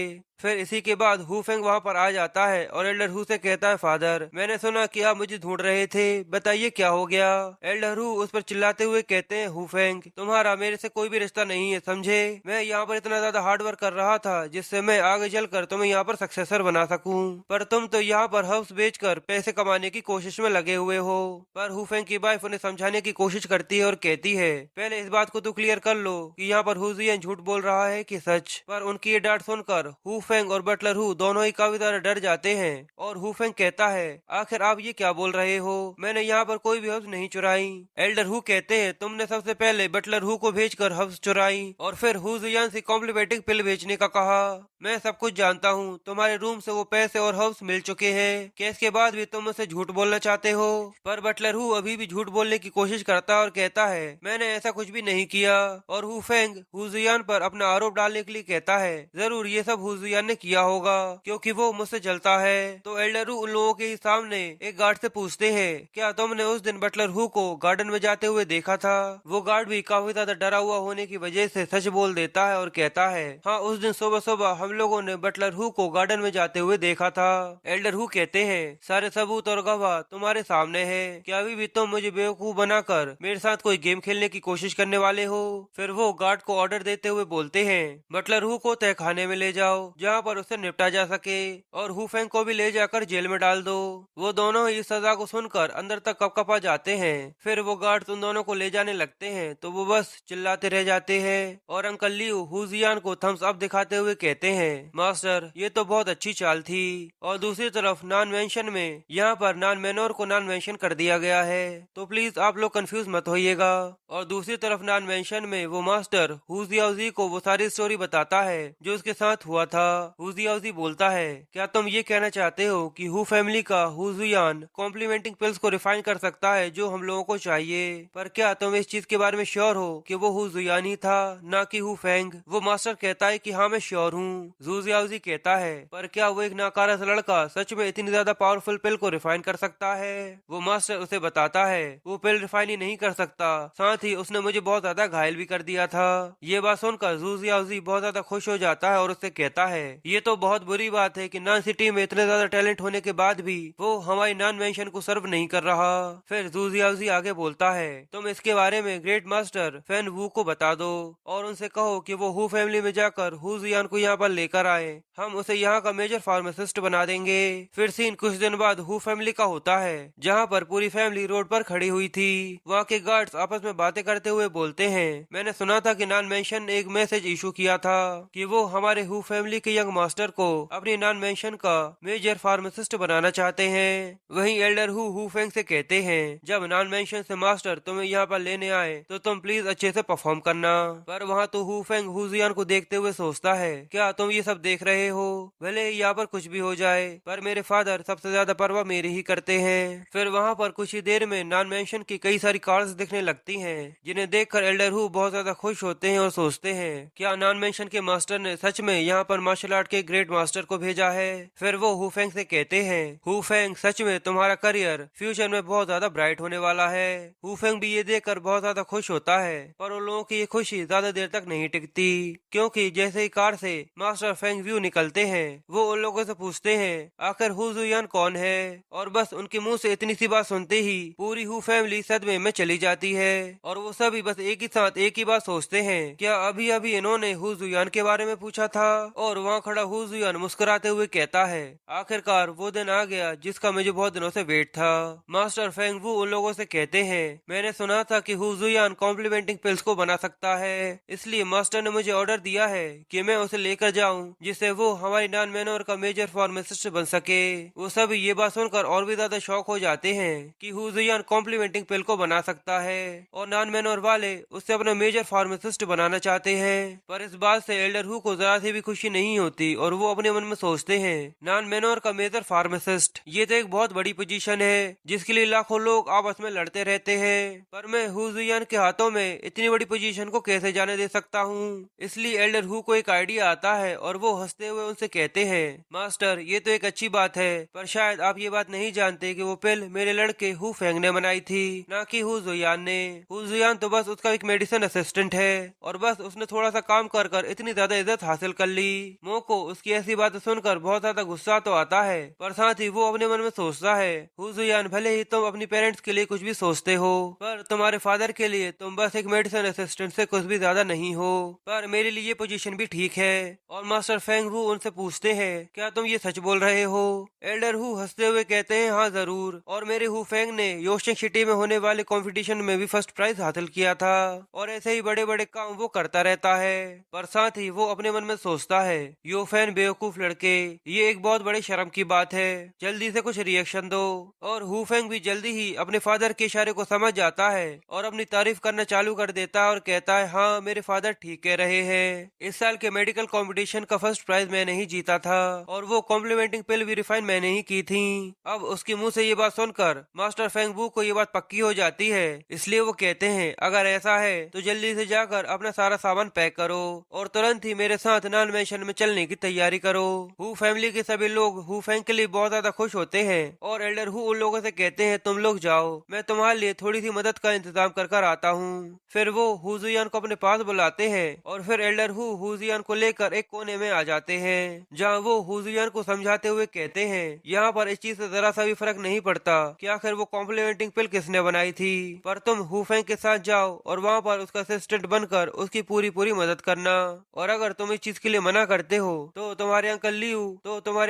फिर इसी के बाद हु फेंग वहाँ पर आ जाता है और एल्डर हु से कहता है फादर, मैंने सुना कि आप मुझे ढूंढ रहे थे, बताइए क्या हो गया? एल्डर हु उस पर चिल्लाते हुए कहते हैं हु फेंग, तुम्हारा मेरे से कोई भी रिश्ता नहीं है, समझे? मैं यहाँ पर इतना ज्यादा हार्ड वर्क कर रहा था जिससे मैं आगे चलकर तुम्हें यहाँ पर सक्सेसर बना सकूं, पर तुम तो यहाँ पर हब्स बेचकर पैसे कमाने की कोशिश में लगे हुए हो। पर हु फेंग की वाइफ उन्हें समझाने की कोशिश करती है और कहती है पहले इस बात को तो क्लियर कर लो कि यहाँ पर हु जुयान झूठ बोल रहा है कि सच। पर उनकी ये डांट सुनकर हु फेंग और बटलर हु दोनों ही काफी ज्यादा डर जाते हैं और हु फेंग कहता है आखिर आप ये क्या बोल रहे हो, मैंने यहाँ पर कोई भी हब्स नहीं चुराई। एल्डर हु कहते हैं तुमने सबसे पहले बटलर हु को भेजकर हब्स चुराई और फिर हु जुयान से कॉम्प्लीमेंटिंग पिल भेजने का कहा। मैं सब कुछ जानता हूँ, तुम्हारे रूम से वो पैसे और हब्स मिल चुके हैं, क्या इसके बाद भी तुम मुझसे झूठ बोलना चाहते हो? पर बटलर हु अभी भी झूठ बोलने की कोशिश करता है और कहता है मैंने ऐसा कुछ भी नहीं किया। और हु फेंग हु जुयान पर अपना आरोप डालने के लिए कहता है जरूर ये सब हु जुयान ने किया होगा क्योंकि वो मुझसे जलता है। तो एल्डर हु उन लोगों के सामने एक गार्ड से पूछते हैं क्या तुमने उस दिन बटलर हु को गार्डन में जाते हुए देखा था? वो गार्ड भी काफी ज्यादा डरा हुआ होने की वजह से सच बोल देता है और कहता है हाँ, उस दिन सुबह सुबह हम लोगों ने बटलर हु को गार्डन में जाते हुए देखा था। एल्डर हु कहते हैं सारे सबूत और गवाह तुम्हारे सामने है, क्या अभी भी तुम मुझे बेवकूफ बनाकर मेरे साथ कोई गेम खेलने की कोशिश करने वाले हो? फिर वो गार्ड को ऑर्डर देते हुए बोलते हैं बटलर हु को तहखाने में ले जाओ जहाँ पर उसे निपटा जा सके और हु फेंग को भी ले जाकर जेल में डाल दो। वो दोनों ही इस सजा को सुनकर अंदर तक कपकपा जाते हैं। फिर वो गार्ड उन दोनों को ले जाने लगते हैं तो वो बस चिल्लाते रह जाते हैं और अंकल लियू हु जुयान को थम्स अप दिखाते हुए कहते हैं मास्टर ये तो बहुत अच्छी चाल थी। और दूसरी तरफ नॉन मेंशन में यहाँ पर नॉन मेनोर को नॉन मेंशन कर दिया गया है, तो प्लीज आप लोग कंफ्यूज मत होइएगा। और दूसरी तरफ नॉन मेंशन में वो मास्टर हु जियाओजी को वो सारी स्टोरी बताता है जो उसके साथ हुआ था। हु जियाओजी बोलता है क्या तुम ये कहना चाहते हो कि हु फैमिली का हु जुयान कॉम्प्लीमेंटिंग पिल्स को रिफाइन कर सकता है जो हम लोगों को चाहिए, पर क्या तुम इस चीज के बारे में श्योर हो कि वो हु जुयान ही था ना कि हु फेंग? वो मास्टर कहता है कि हाँ मैं श्योर हूँ। हु जियाओजी कहता है पर क्या वो एक नाकारा सा लड़का सच में इतनी ज्यादा पावरफुल पिल को रिफाइन कर सकता है? वो मास्टर उसे बताता है वो पिल रिफाइन ही नहीं कर सकता, साथ ही उसने मुझे बहुत ज्यादा घायल भी कर दिया था। ये बात सुनकर हु जियाओजी बहुत ज्यादा खुश हो जाता है और उससे कहता है ये तो बहुत बुरी बात है कि नॉन सिटी में इतने ज्यादा टैलेंट होने के बाद भी वो हमारी नॉन मेंशन को सर्व नहीं कर रहा। फिर हु जियाओजी आगे बोलता है तुम इसके बारे में ग्रेट मास्टर फैन वू को बता दो और उनसे कहो कि वो हु फैमिली में जाकर हु जुयान को यहाँ पर लेकर आए, हम उसे यहाँ का मेजर फार्मासिस्ट बना देंगे। फिर सीन कुछ दिन बाद हु फैमिली का होता है जहाँ पर पूरी फैमिली रोड पर खड़ी हुई थी। वहाँ के गार्ड्स आपस में बातें करते हुए बोलते हैं मैंने सुना था कि नॉन मेंशन ने एक मैसेज इशू किया था कि वो हमारे हु फैमिली के के यंग मास्टर को अपनी नॉन मेंशन का मेजर फार्मासिस्ट बनाना चाहते हैं। वहीं एल्डर हु फेंग से कहते हैं, जब नॉन मेंशन से मास्टर तुम्हें यहाँ पर लेने आए तो तुम प्लीज अच्छे से परफॉर्म करना। पर वहाँ तो हु फेंग हु जियान को देखते हुए सोचता है, क्या तुम ये सब देख रहे हो? भले ही यहाँ पर कुछ भी हो जाए, पर मेरे फादर सबसे ज्यादा परवाह मेरी ही करते हैं। फिर वहाँ पर कुछ ही देर में नॉन मेंशन की कई सारी कार्ड्स दिखने लगती हैं, जिन्हें देखकर एल्डर हु बहुत ज्यादा खुश होते हैं और सोचते हैं, क्या नॉन मेंशन के मास्टर ने सच में यहाँ पर मार्शल आर्ट के ग्रेट मास्टर को भेजा है? फिर वो हु फेंग से कहते हैं, हु फेंग सच में तुम्हारा करियर फ्यूचर में बहुत ज्यादा ब्राइट होने वाला है। हु फेंग भी ये देखकर बहुत ज्यादा खुश होता है, पर उन लोगों की ये खुशी ज्यादा देर तक नहीं टिकती, क्योंकि जैसे ही कार से मास्टर फेंग व्यू निकलते हैं, वो उन लोगों से पूछते हैं आखिर हु जुयान कौन है, और बस उनके मुंह से इतनी सी बात सुनते ही पूरी हु फैमिली सदमे में चली जाती है और वो सभी बस एक ही साथ एक ही बात सोचते हैं, क्या अभी अभी इन्होंने हु जुयान के बारे में पूछा था? और वहाँ खड़ा हु जुयान मुस्कुराते हुए कहता है, आखिरकार वो दिन आ गया जिसका मुझे बहुत दिनों से वेट था। मास्टर फेंग वू उन लोगों से कहते हैं, मैंने सुना था कि हु जुयान कॉम्प्लीमेंटिंग पिल्स को बना सकता है, इसलिए मास्टर ने मुझे ऑर्डर दिया है कि मैं उसे लेकर जाऊं, जिससे वो हमारी नॉन मैनोर का मेजर फार्मासिस्ट बन सके। वो सभी ये बात सुनकर और भी ज्यादा शॉक हो जाते हैं कि हु जुयान कॉम्प्लीमेंटिंग पिल को बना सकता है और नॉन मैनोर वाले उससे अपना मेजर फार्मासिस्ट बनाना चाहते हैं। पर इस बात से एल्डर हु को जरा सी भी खुशी नहीं होती और वो अपने मन में सोचते हैं, नॉन मैनोर का मेजर फार्मासिस्ट, ये तो एक बहुत बड़ी पोजीशन है जिसके लिए लाखों लोग आपस में लड़ते रहते हैं, पर मैं हु जुयान के हाथों में इतनी बड़ी पोजीशन को कैसे जाने दे सकता हूँ? इसलिए एल्डर हु को एक आइडिया आता है और वो हंसते हुए उनसे कहते हैं, मास्टर ये तो एक अच्छी बात है, पर शायद आप ये बात नहीं जानते कि वो पिल मेरे लड़के हु फेंग ने बनाई थी, ना कि हु जुयान ने। हु जुयान तो बस उसका एक मेडिसिन असिस्टेंट है और बस उसने थोड़ा सा काम कर कर इतनी ज्यादा इज्जत हासिल कर ली। मो को उसकी ऐसी बात सुनकर बहुत ज्यादा गुस्सा तो आता है, पर साथ ही वो अपने मन में सोचता है, हु जुयान भले ही तुम अपनी पेरेंट्स के लिए कुछ भी सोचते हो, पर तुम्हारे फादर के लिए तुम बस एक मेडिसिन असिस्टेंट से कुछ भी ज्यादा नहीं हो, पर मेरे लिए ये पोजीशन भी ठीक है। और मास्टर फेंग वू उनसे पूछते हैं, क्या तुम ये सच बोल रहे हो? एल्डर हु हंसते हुए कहते हैं, हाँ जरूर, और मेरे हु फेंग ने योशिंग सिटी में होने वाले कंपटीशन में भी फर्स्ट प्राइज हासिल किया था और ऐसे ही बड़े बड़े काम वो करता रहता है। पर साथ ही वो अपने मन में सोचता है, यो फैन बेवकूफ लड़के, ये एक बहुत बड़ी शर्म की बात है, जल्दी से कुछ रिएक्शन दो। और हु फेंग भी जल्दी ही अपने फादर के इशारे को समझ जाता है और अपनी तारीफ करना चालू कर देता है और कहता है, हाँ मेरे फादर ठीक कह रहे हैं, इस साल के मेडिकल कंपटीशन का फर्स्ट प्राइज मैंने ही जीता था और वो कॉम्प्लीमेंटिंग पिल भी रिफाइन मैंने ही की थी। अब उसके मुंह से ये बात सुनकर मास्टर फेंग वू को ये बात पक्की हो जाती है, इसलिए वो कहते हैं, अगर ऐसा है तो जल्दी से जाकर अपना सारा सामान पैक करो और तुरंत ही मेरे साथ नॉन मेंशन में चलने की तैयारी करो। हु फैमिली के सभी लोग हु फेंग के लिए बहुत ज्यादा खुश होते हैं और एल्डर हु उन लोगों से कहते हैं, तुम लोग जाओ, मैं तुम्हारे लिए थोड़ी सी मदद का इंतजाम कर कर आता हूँ। फिर वो हु जुयान को अपने पास बुलाते हैं और फिर एल्डर हु जुयान को लेकर एक कोने में आ जाते हैं, जहाँ वो हु जुयान को समझाते हुए कहते हैं, यहाँ पर इस चीज से जरा सा भी फर्क नहीं पड़ता कि आखिर वो कॉम्प्लीमेंटिंग पिल किसने बनाई थी, पर तुम हु फेंग के साथ जाओ और वहाँ पर उसका असिस्टेंट बनकर उसकी पूरी पूरी मदद करना, और अगर तुम इस चीज के लिए मना करते हो तो तुम्हारे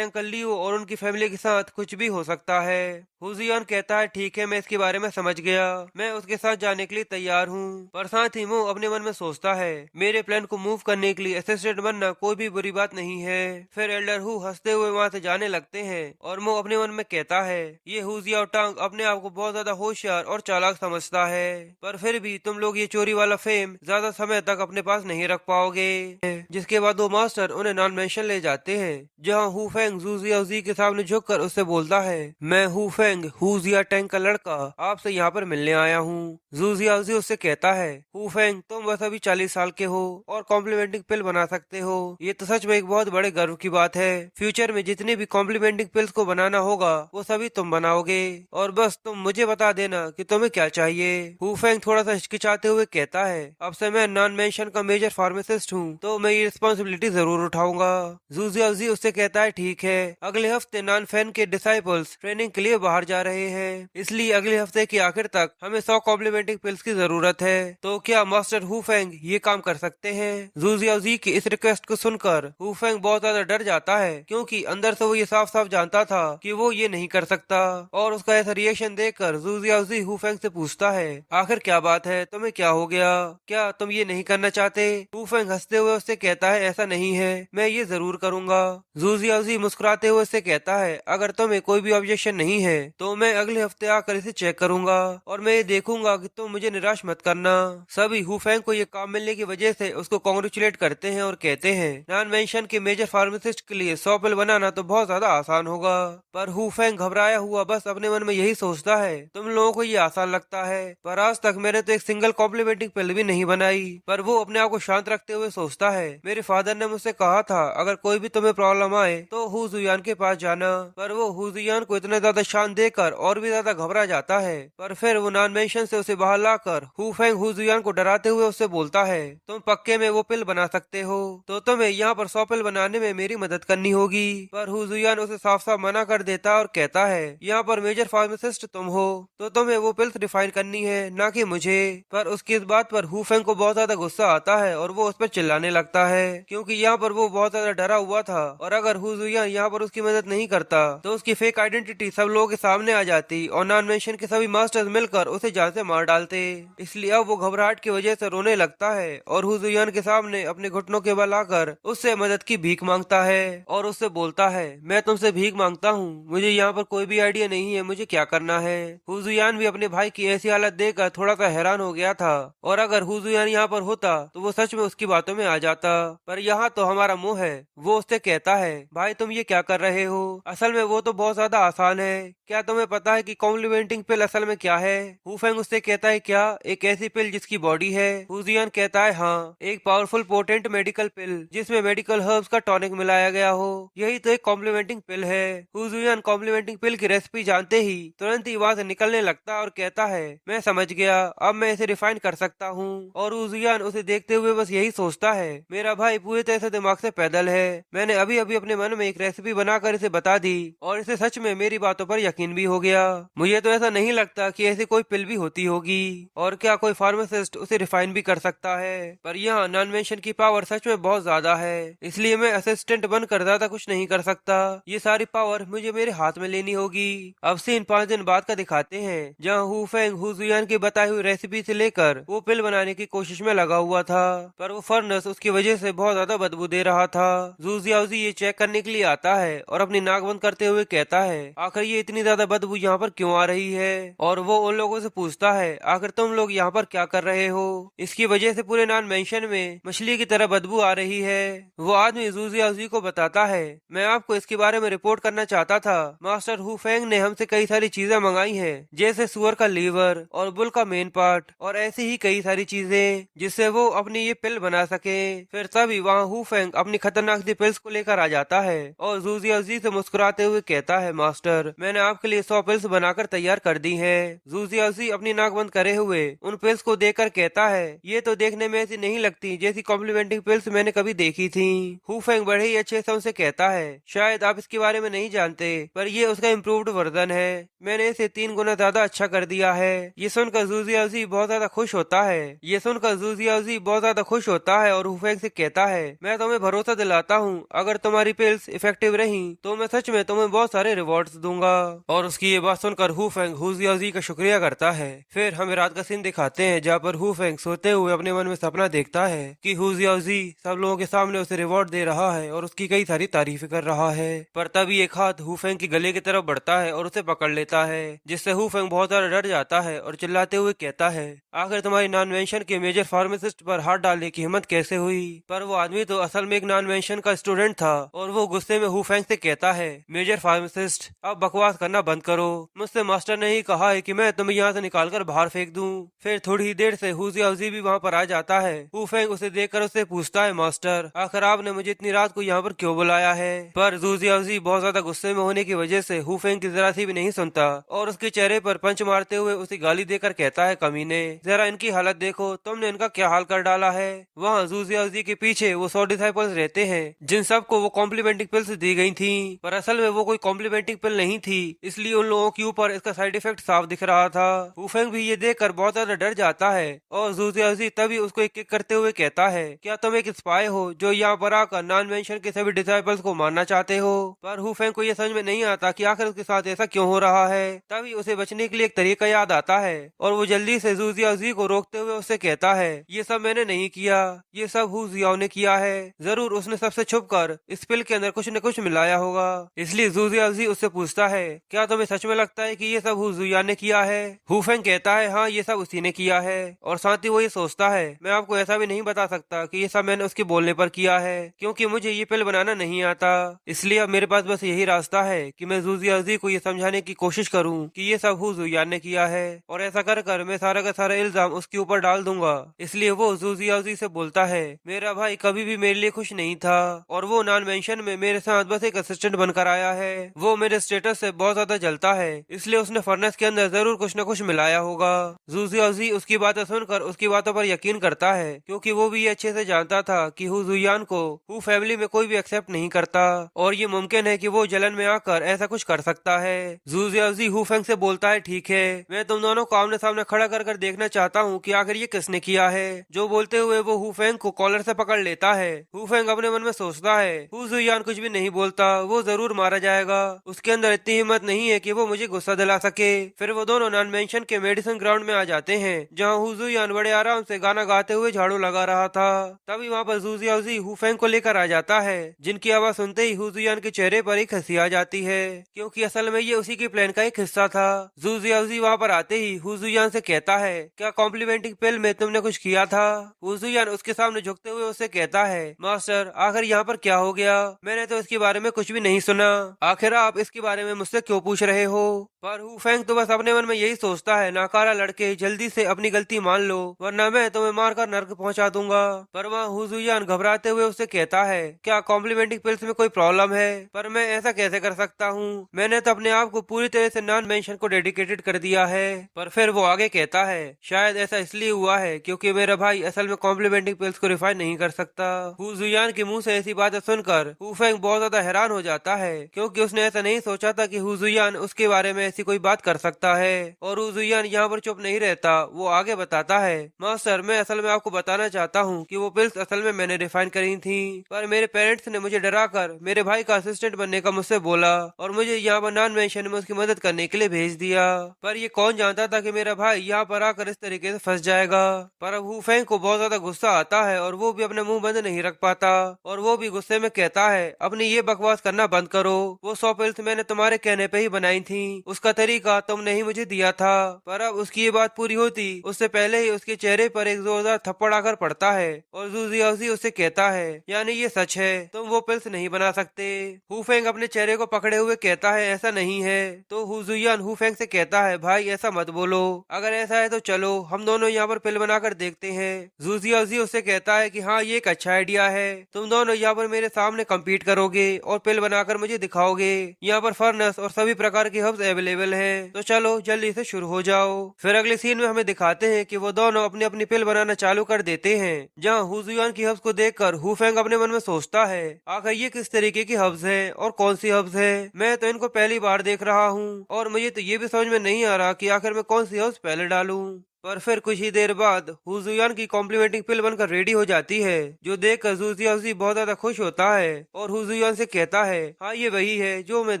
अंकल लियू और उनकी फैमिली के साथ कुछ भी हो सकता है। हु जुयान कहता है, ठीक है, मैं इसके बारे में समझ गया, मैं उसके साथ जाने के लिए तैयार हूँ, पर साथ ही वो अपने मन में सोचता है, मेरे प्लान को मूव करने के लिए असिस्टेंट बनना कोई भी बुरी बात नहीं है। फिर एल्डर हु हंसते हुए वहाँ से जाने लगते हैं और वो अपने मन में कहता है, ये हु जियाओ टांग अपने आप को बहुत ज्यादा होशियार और चालाक समझता है, पर फिर भी तुम लोग ये चोरी वाला फेम ज्यादा समय तक अपने पास नहीं रख पाओगे। जिसके बाद वो मास्टर उन्हें नॉन मेंशन ले जाते हैं, जहाँ हु फेंग जू जियाओ जी के सामने झुककर उससे बोलता है, मैं हु फेंग हु जिया टैंग का लड़का आपसे यहाँ पर मिलने आया हूँ। जू जियाओ जी उससे कहता है, हु फेंग तुम बस अभी 40 साल के हो और कॉम्प्लीमेंटिंग पिल बना सकते हो, ये तो सच में एक बहुत बड़े गर्व की बात है, फ्यूचर में जितने भी कॉम्प्लीमेंटिंग पिल्स को बनाना होगा वो सभी तुम बनाओगे, और बस तुम मुझे बता देना कि तुम्हें क्या चाहिए। हु फेंग थोड़ा सा हिचकिचाते हुए कहता है, अब से मैं नॉन मेंशन का मेजर फार्मासिस्ट हूँ तो मैं ये रिस्पॉन्सिबिलिटी जरूर उठाऊंगा। जू जियाओ जी उससे कहता है, ठीक है, अगले हफ्ते नॉन फैन के डिसाइपल्स ट्रेनिंग के लिए बाहर जा रहे हैं, इसलिए अगले हफ्ते के आखिर तक हमें 100 कॉम्प्लीमेंटिंग पिल्स की जरूरत है, तो क्या मास्टर हु फेंग ये काम कर सकते हैं? जू जियाओ जी की इस रिक्वेस्ट को सुनकर हु फेंग बहुत ज्यादा डर जाता है, क्योंकि अंदर से वो ये साफ साफ जानता था कि वो ये नहीं कर सकता, और उसका ऐसा रिएक्शन देखकर जू जियाओ जी हु फेंग से पूछता है, आखिर क्या बात है, तुम्हें क्या हो गया, क्या तुम ये नहीं करना चाहते? हु फेंग हंसते हुए उससे कहता है, ऐसा नहीं है, मैं ये जरूर करूंगा। जू जियाओजी मुस्कुराते हुए उससे कहता है, अगर तुम्हें कोई भी ऑब्जेक्शन नहीं है तो मैं अगले हफ्ते आकर इसे चेक करूंगा और मैं ये देखूंगा कि तुम मुझे निराश मत करना। सभी हुफैंग को ये काम मिलने की वजह से उसको कॉन्ग्रेचुलेट करते हैं और कहते हैं, नॉन मेंशन के मेजर फार्मासिस्ट के लिए 100 पिल बनाना तो बहुत ज्यादा आसान होगा। पर हुफैंग घबराया हुआ बस अपने मन में यही सोचता है, तुम लोगों को ये आसान लगता है, पर आज तक मैंने तो एक सिंगल कॉम्प्लीमेंटिंग पिल भी नहीं बनाई। पर वो अपने आप को शांत रखते हुए सोचता है, मेरे फादर ने मुझसे कहा था अगर कोई भी तुम्हें प्रॉब्लम आए तो हु जुयान के पास जाना। पर वो हु जुयान को इतना ज्यादा शांत देकर और भी ज्यादा घबरा जाता है। पर फिर वो नॉन मेंशन से उसे बाहर लाकर हुफैंग हु जुयान को डराते हुए उससे बोलता है, तुम पक्के में वो पिल बना सकते हो तो तुम्हें यहाँ पर 100 पिल बनाने में मेरी मदद करनी होगी। पर हु जुयान उसे साफ साफ मना कर देता और कहता है, यहाँ पर मेजर फार्मासिस्ट तुम हो तो तुम्हें वो पिल्स रिफाइन करनी है, ना कि मुझे। पर उसकी इस बात पर हुफैंग को बहुत ज्यादा गुस्सा आता है और वो उस पर चिल्लाने लगता है, क्योंकि यहाँ पर वो बहुत ज्यादा डरा हुआ था और अगर हु जुयान यहाँ पर उसकी मदद नहीं करता तो उसकी फेक आइडेंटिटी सब लोगों के सामने आ जाती और नॉन मेंशन के सभी मास्टर्स मिलकर उसे जान से मार डालते। इसलिए अब वो घबराहट की वजह से रोने लगता है और हु जुयान के सामने अपने घुटनों के बल आकर उससे मदद की भीख मांगता है और उससे बोलता है, मैं तुमसे भीख मांगता हूँ, मुझे यहाँ पर कोई भी आइडिया नहीं है मुझे क्या करना है। हु जुयान भी अपने भाई की ऐसी हालत देखकर थोड़ा सा हैरान हो गया था और अगर हु जुयान यहाँ पर होता तो वो सच में उसकी बातों में आ जाता। पर यहाँ तो हमारा मुंह है। वो उससे कहता है, भाई तुम ये क्या कर रहे हो, असल में वो तो बहुत ज्यादा आसान है, क्या तुम्हें पता है कि कॉम्प्लीमेंटिंग पिल असल में क्या है। हुफैंग उससे कहता है, क्या एक ऐसी पिल जिसकी बॉडी है। हु जुयान कहता है, हाँ, एक पावरफुल पोटेंट मेडिकल पिल जिसमें मेडिकल हर्ब्स का टॉनिक मिलाया गया हो, यही तो एक कॉम्प्लीमेंटिंग पिल है। हु जुयान कॉम्प्लीमेंटिंग पिल की रेसिपी जानते ही तुरंत ही वहाँ से निकलने लगता और कहता है, मैं समझ गया, अब मैं इसे रिफाइन कर सकता हूँ। और हु जुयान उसे देखते हुए बस यही सोचता है, मेरा भाई पूरी तरह से दिमाग से पैदल है, मैंने अभी अभी अपने मन में एक रेसिपी बनाकर इसे बता दी और इसे सच में मेरी बातों पर यकीन भी हो गया। मुझे तो ऐसा नहीं लगता कि ऐसी कोई पिल भी होती होगी और क्या कोई फार्मासिस्ट उसे रिफाइन भी कर सकता है। पर यहाँ नॉन मेंशन की पावर सच में बहुत ज्यादा है, इसलिए मैं असिस्टेंट बनकर ज्यादा कुछ नहीं कर सकता, ये सारी पावर मुझे मेरे हाथ में लेनी होगी। अब सीन 5 दिन बाद का दिखाते हैं, जहाँ हुफैंग हु जुयान की बताई हुई रेसिपी से लेकर वो पिल बनाने की कोशिश में लगा हुआ था, पर वो फर्नेस उसकी वजह से बहुत ज्यादा बदबू दे रहा था। जू जियाओजी ये चेक करने के लिए आता है और अपनी नाक बंद करते हुए कहता है, आखिर ये इतनी ज्यादा बदबू यहाँ पर क्यों आ रही है। और वो उन लोगों से पूछता है, आखिर तुम लोग यहाँ पर क्या कर रहे हो, इसकी वजह से पूरे नॉन मेंशन में मछली की तरह बदबू आ रही है। वो आदमी जू जियाओजी को बताता है, मैं आपको इसके बारे में रिपोर्ट करना चाहता था, मास्टर हुफैंग ने हमसे कई सारी चीजें मंगाई है, जैसे सुअर का लीवर और बुल का मेन पार्ट और ऐसी ही कई सारी चीजें जिससे वो अपनी ये पिल बना सके। फिर तभी वहाँ हुफैंग अपनी खतरनाक सी पिल्स को लेकर आ जाता है और जू जियाओजी से मुस्कुराते हुए कहता है, मास्टर मैंने आपके लिए 100 पिल्स बनाकर तैयार कर दी है। जू जियाओजी अपनी नाक बंद करे हुए उन पिल्स को देखकर कहता है, ये तो देखने में ऐसी नहीं लगती जैसी कॉम्प्लीमेंटिंग पिल्स मैंने कभी देखी थी। हुफैंग बड़े ही अच्छे से उनसे कहता है, शायद आप इसके बारे में नहीं जानते, पर ये उसका इम्प्रूव्ड वर्जन है, मैंने इसे 3 गुना ज्यादा अच्छा कर दिया है। ये सुनकर जू जियाओजी बहुत ज्यादा खुश होता है। ये सुनकर जू जियाओजी बहुत ज्यादा खुश होता है और हुफैंग से कहता है, मैं तुम्हें भरोसा दिलाता हूँ, अगर तुम्हारी पिल्स इफेक्टिव रही तो मैं सच में तुम्हें बहुत सारे रिवॉर्ड्स दूंगा। और उसकी ये बात सुनकर हुफैंग हु जियाओजी का शुक्रिया करता है। फिर हमें रात का सीन दिखाते हैं, जहाँ पर हुफैंग सोते हुए अपने मन में सपना देखता है कि हु जियाओजी सब लोगों के सामने उसे रिवॉर्ड दे रहा है और उसकी कई सारी तारीफें कर रहा है। पर तभी एक हाथ हुफैंग के गले की तरफ बढ़ता है और उसे पकड़ लेता है, जिससे हुफैंग बहुत ज्यादा डर जाता है और चिल्लाते हुए कहता है, आखिर तुम्हारी नॉन मेंशन के मेजर फार्मासिस्ट पर हाथ डालने की हिम्मत कैसे हुई। पर वो आदमी तो असल में एक नॉन मेंशन का स्टूडेंट था और वो गुस्से में हुफैंग से कहता है, मेजर फार्मासिस्ट अब बकवास करना बंद करो, मुझसे मास्टर ने ही कहा है कि मैं तुम्हें यहाँ से निकालकर बाहर फेंक दूं। फिर थोड़ी ही देर से हु जियाओजी भी वहाँ पर आ जाता है। हुफैंग उसे देखकर उससे पूछता है, मास्टर आखिर आपने मुझे इतनी रात को यहाँ पर क्यों बुलाया है। पर जू जियाओजी बहुत ज्यादा गुस्से में होने की वजह से हुफैंग की जरा सी भी नहीं सुनता और उसके चेहरे पर पंच मारते हुए उसे गाली देकर कहता है, कमीने जरा इनकी हालत देखो, तुमने इनका क्या हाल कर डाला है। वहाँ जू जियाओजी के पीछे वो 100 डिसाइपल्स रहते हैं जिन सबको वो कॉम्प्लीमेंटिंग पिल्स दी गई थी, पर असल में वो कोई कॉम्प्लीमेंटिंग पिल नहीं थी, इसलिए उन लोगों के ऊपर इसका साइड इफेक्ट साफ दिख रहा था। हुफैंग भी ये देखकर बहुत ज्यादा डर जाता है और जू जियाओजी तभी उसको एक एक करते हुए कहता है, क्या तुम एक स्पाई हो जो यहाँ पर आकर नॉन मेंशन के सभी डिसाइपल्स को मारना चाहते हो। पर हुफैंग को ये समझ में नहीं आता कि आखिर उसके साथ ऐसा क्यों हो रहा है। तभी उसे बचने के लिए एक तरीका याद आता है और वो जल्दी से जू जियाओजी को रोकते हुए उससे कहता है, ये सब मैंने नहीं किया, ये सब हु जियाओ ने किया है, जरूर जरूर उसने सबसे छुपकर इस पिल के अंदर कुछ न कुछ मिलाया होगा। इसलिए जू जियाजी उससे पूछता है, क्या तुम्हें सच में लगता है कि ये सब हु जुयान ने किया है? हु फेंग कहता है, हाँ ये सब उसी ने किया है। और साथ ही वो ये सोचता है, मैं आपको ऐसा भी नहीं बता सकता कि ये सब मैंने उसके बोलने पर किया है, क्योंकि मुझे ये पिल बनाना नहीं आता। इसलिए अब मेरे पास बस यही रास्ता है कि मैं जू जियाजी को ये समझाने की कोशिश करूँ कि ये सब हु जुयान ने किया है, और ऐसा कर कर मैं सारा का सारा इल्जाम उसके ऊपर डाल दूंगा। इसलिए वो जू जियाजी से बोलता है, मेरा भाई कभी भी मेरे लिए खुश नहीं था, और वो नॉन मेंशन में मेरे साथ बस एक असिस्टेंट बनकर आया है। वो मेरे स्टेटस से बहुत ज्यादा जलता है, इसलिए उसने फर्नेस के अंदर जरूर कुछ न कुछ मिलाया होगा। जू जियाजी उसकी बातें सुनकर उसकी बातों पर यकीन करता है, क्योंकि वो भी ये अच्छे से जानता था कि हु जुयान को हु फैमिली में कोई भी एक्सेप्ट नहीं करता, और ये मुमकिन है कि वो जलन में आकर ऐसा कुछ कर सकता है। जू जियाजी हु फेंग से बोलता है, ठीक है, मैं तुम दोनों को आमने सामने खड़ा कर देखना चाहता हूँ कि आखिर ये किसने किया है। जो बोलते हुए वो हु फेंग को कॉलर से पकड़ लेता है। हु फेंग अपने मन में सोचता है, हु जुयान कुछ भी नहीं बोलता, वो जरूर मारा जाएगा, उसके अंदर इतनी हिम्मत नहीं है कि वो मुझे गुस्सा दिला सके। फिर वो दोनों नॉन मेंशन के मेडिसिन ग्राउंड में आ जाते हैं, जहाँ हु जुयान बड़े आराम से गाना गाते हुए झाड़ू लगा रहा था। तभी वहाँ पर जू जियाजी हु फेंग को लेकर आ जाता है, जिनकी आवाज सुनते ही हु जुयान के चेहरे पर एक हंसी आ जाती है, क्योंकि असल में ये उसी के प्लान का एक हिस्सा था। जू जियाजी वहाँ पर आते ही हु जुयान से कहता है, क्या कॉम्प्लीमेंटिंग पिल में तुमने कुछ किया था? हु जुयान उसके सामने झुकते हुए उससे कहता है, मास्टर आखिर यहाँ पर क्या हो गया? मैंने तो इसके बारे में कुछ भी नहीं सुना, आखिर आप इसके बारे में मुझसे क्यों पूछ रहे हो? पर हु फेंग तो बस अपने मन में यही सोचता है, नाकारा लड़के जल्दी से अपनी गलती मान लो, वरना मैं तुम्हें मारकर नर्क पहुंचा दूंगा। पर वहाँ हु जुयान घबराते हुए उससे कहता है, क्या कॉम्प्लीमेंटिंग पिल्स में कोई प्रॉब्लम है? पर मैं ऐसा कैसे कर सकता हूँ, मैंने तो अपने आप को पूरी तरह से नॉन मेंशन को डेडिकेटेड कर दिया है। पर फिर वो आगे कहता है, शायद ऐसा इसलिए हुआ है क्योंकि मेरा भाई असल में कॉम्प्लीमेंटिंग पिल्स को रिफाइन नहीं कर सकता। हु जुयान के मुंह से ऐसी बातें सुनकर हु फेंग बहुत ज्यादा हैरान हो जाता है, क्योंकि उसने ऐसा नहीं सोचा था कि हु जुयान उसके बारे में ऐसी कोई बात कर सकता है। और हु जुयान यहाँ पर चुप नहीं रहता, वो आगे बताता है, मास्टर मैं असल में आपको बताना चाहता हूँ कि वो पिल्स असल में मैंने रिफाइन करी थी, पर मेरे पेरेंट्स ने मुझे डराकर मेरे भाई का असिस्टेंट बनने का मुझसे बोला, और मुझे यहाँ पर नॉन मेंशन में उसकी मदद करने के लिए भेज दिया। पर ये कौन जानता था कि मेरा भाई यहाँ पर आकर इस तरीके से फंस जाएगा। पर अब हु फेंग को बहुत ज्यादा गुस्सा आता है, और वो भी अपने मुंह बंद नहीं रख पाता, और वो भी गुस्से में कहता है, अपनी ये बकवास करना बंद करो, वो 100 पिल्स मैंने तुम्हारे कहने पे ही बनाई थी, उसका तरीका तुमने ही मुझे दिया था। पर अब उसकी ये बात पूरी होती उससे पहले ही उसके चेहरे पर एक जोरदार थप्पड़ आकर पड़ता है, और जू जियाजी उससे कहता है, यानी ये सच है, तुम वो पिल्स नहीं बना सकते। हु फेंग अपने चेहरे को पकड़े हुए कहता है, ऐसा नहीं है। तो हु जुयान हु फेंग से कहता है, भाई ऐसा मत बोलो, अगर ऐसा है तो चलो हम दोनों यहाँ पर पिल बनाकर देखते हैं। जू जियाजी उससे कहता है कि हाँ ये एक अच्छा आइडिया है, तुम दोनों यहाँ पर मेरे सामने कम्पीट करोगे और पिल बनाकर मुझे दिखाओगे। यहाँ पर फर्नेस और सभी प्रकार की हर्ब्स अवेलेबल है, तो चलो जल्दी से शुरू हो जाओ। फिर अगले सीन में हमें दिखाते हैं कि वो दोनों अपनी अपनी पिल बनाना चालू कर देते हैं, जहाँ हु जुयान की हर्ब्स को देखकर हु फेंग अपने मन में सोचता है, आखिर ये किस तरीके की हर्ब्स है और कौन सी हर्ब्स है, मैं तो इनको पहली बार देख रहा हूँ, और मुझे तो ये भी समझ में नहीं आ रहा कि आखिर मैं कौन सी हर्ब्स पहले डालूं। पर फिर कुछ ही देर बाद हु जुयान की कॉम्प्लीमेंटिंग पिल बनकर रेडी हो जाती है, जो देखकर जू जियाजी बहुत ज्यादा खुश होता है, और हु जुयान से कहता है, हाँ ये वही है जो मैं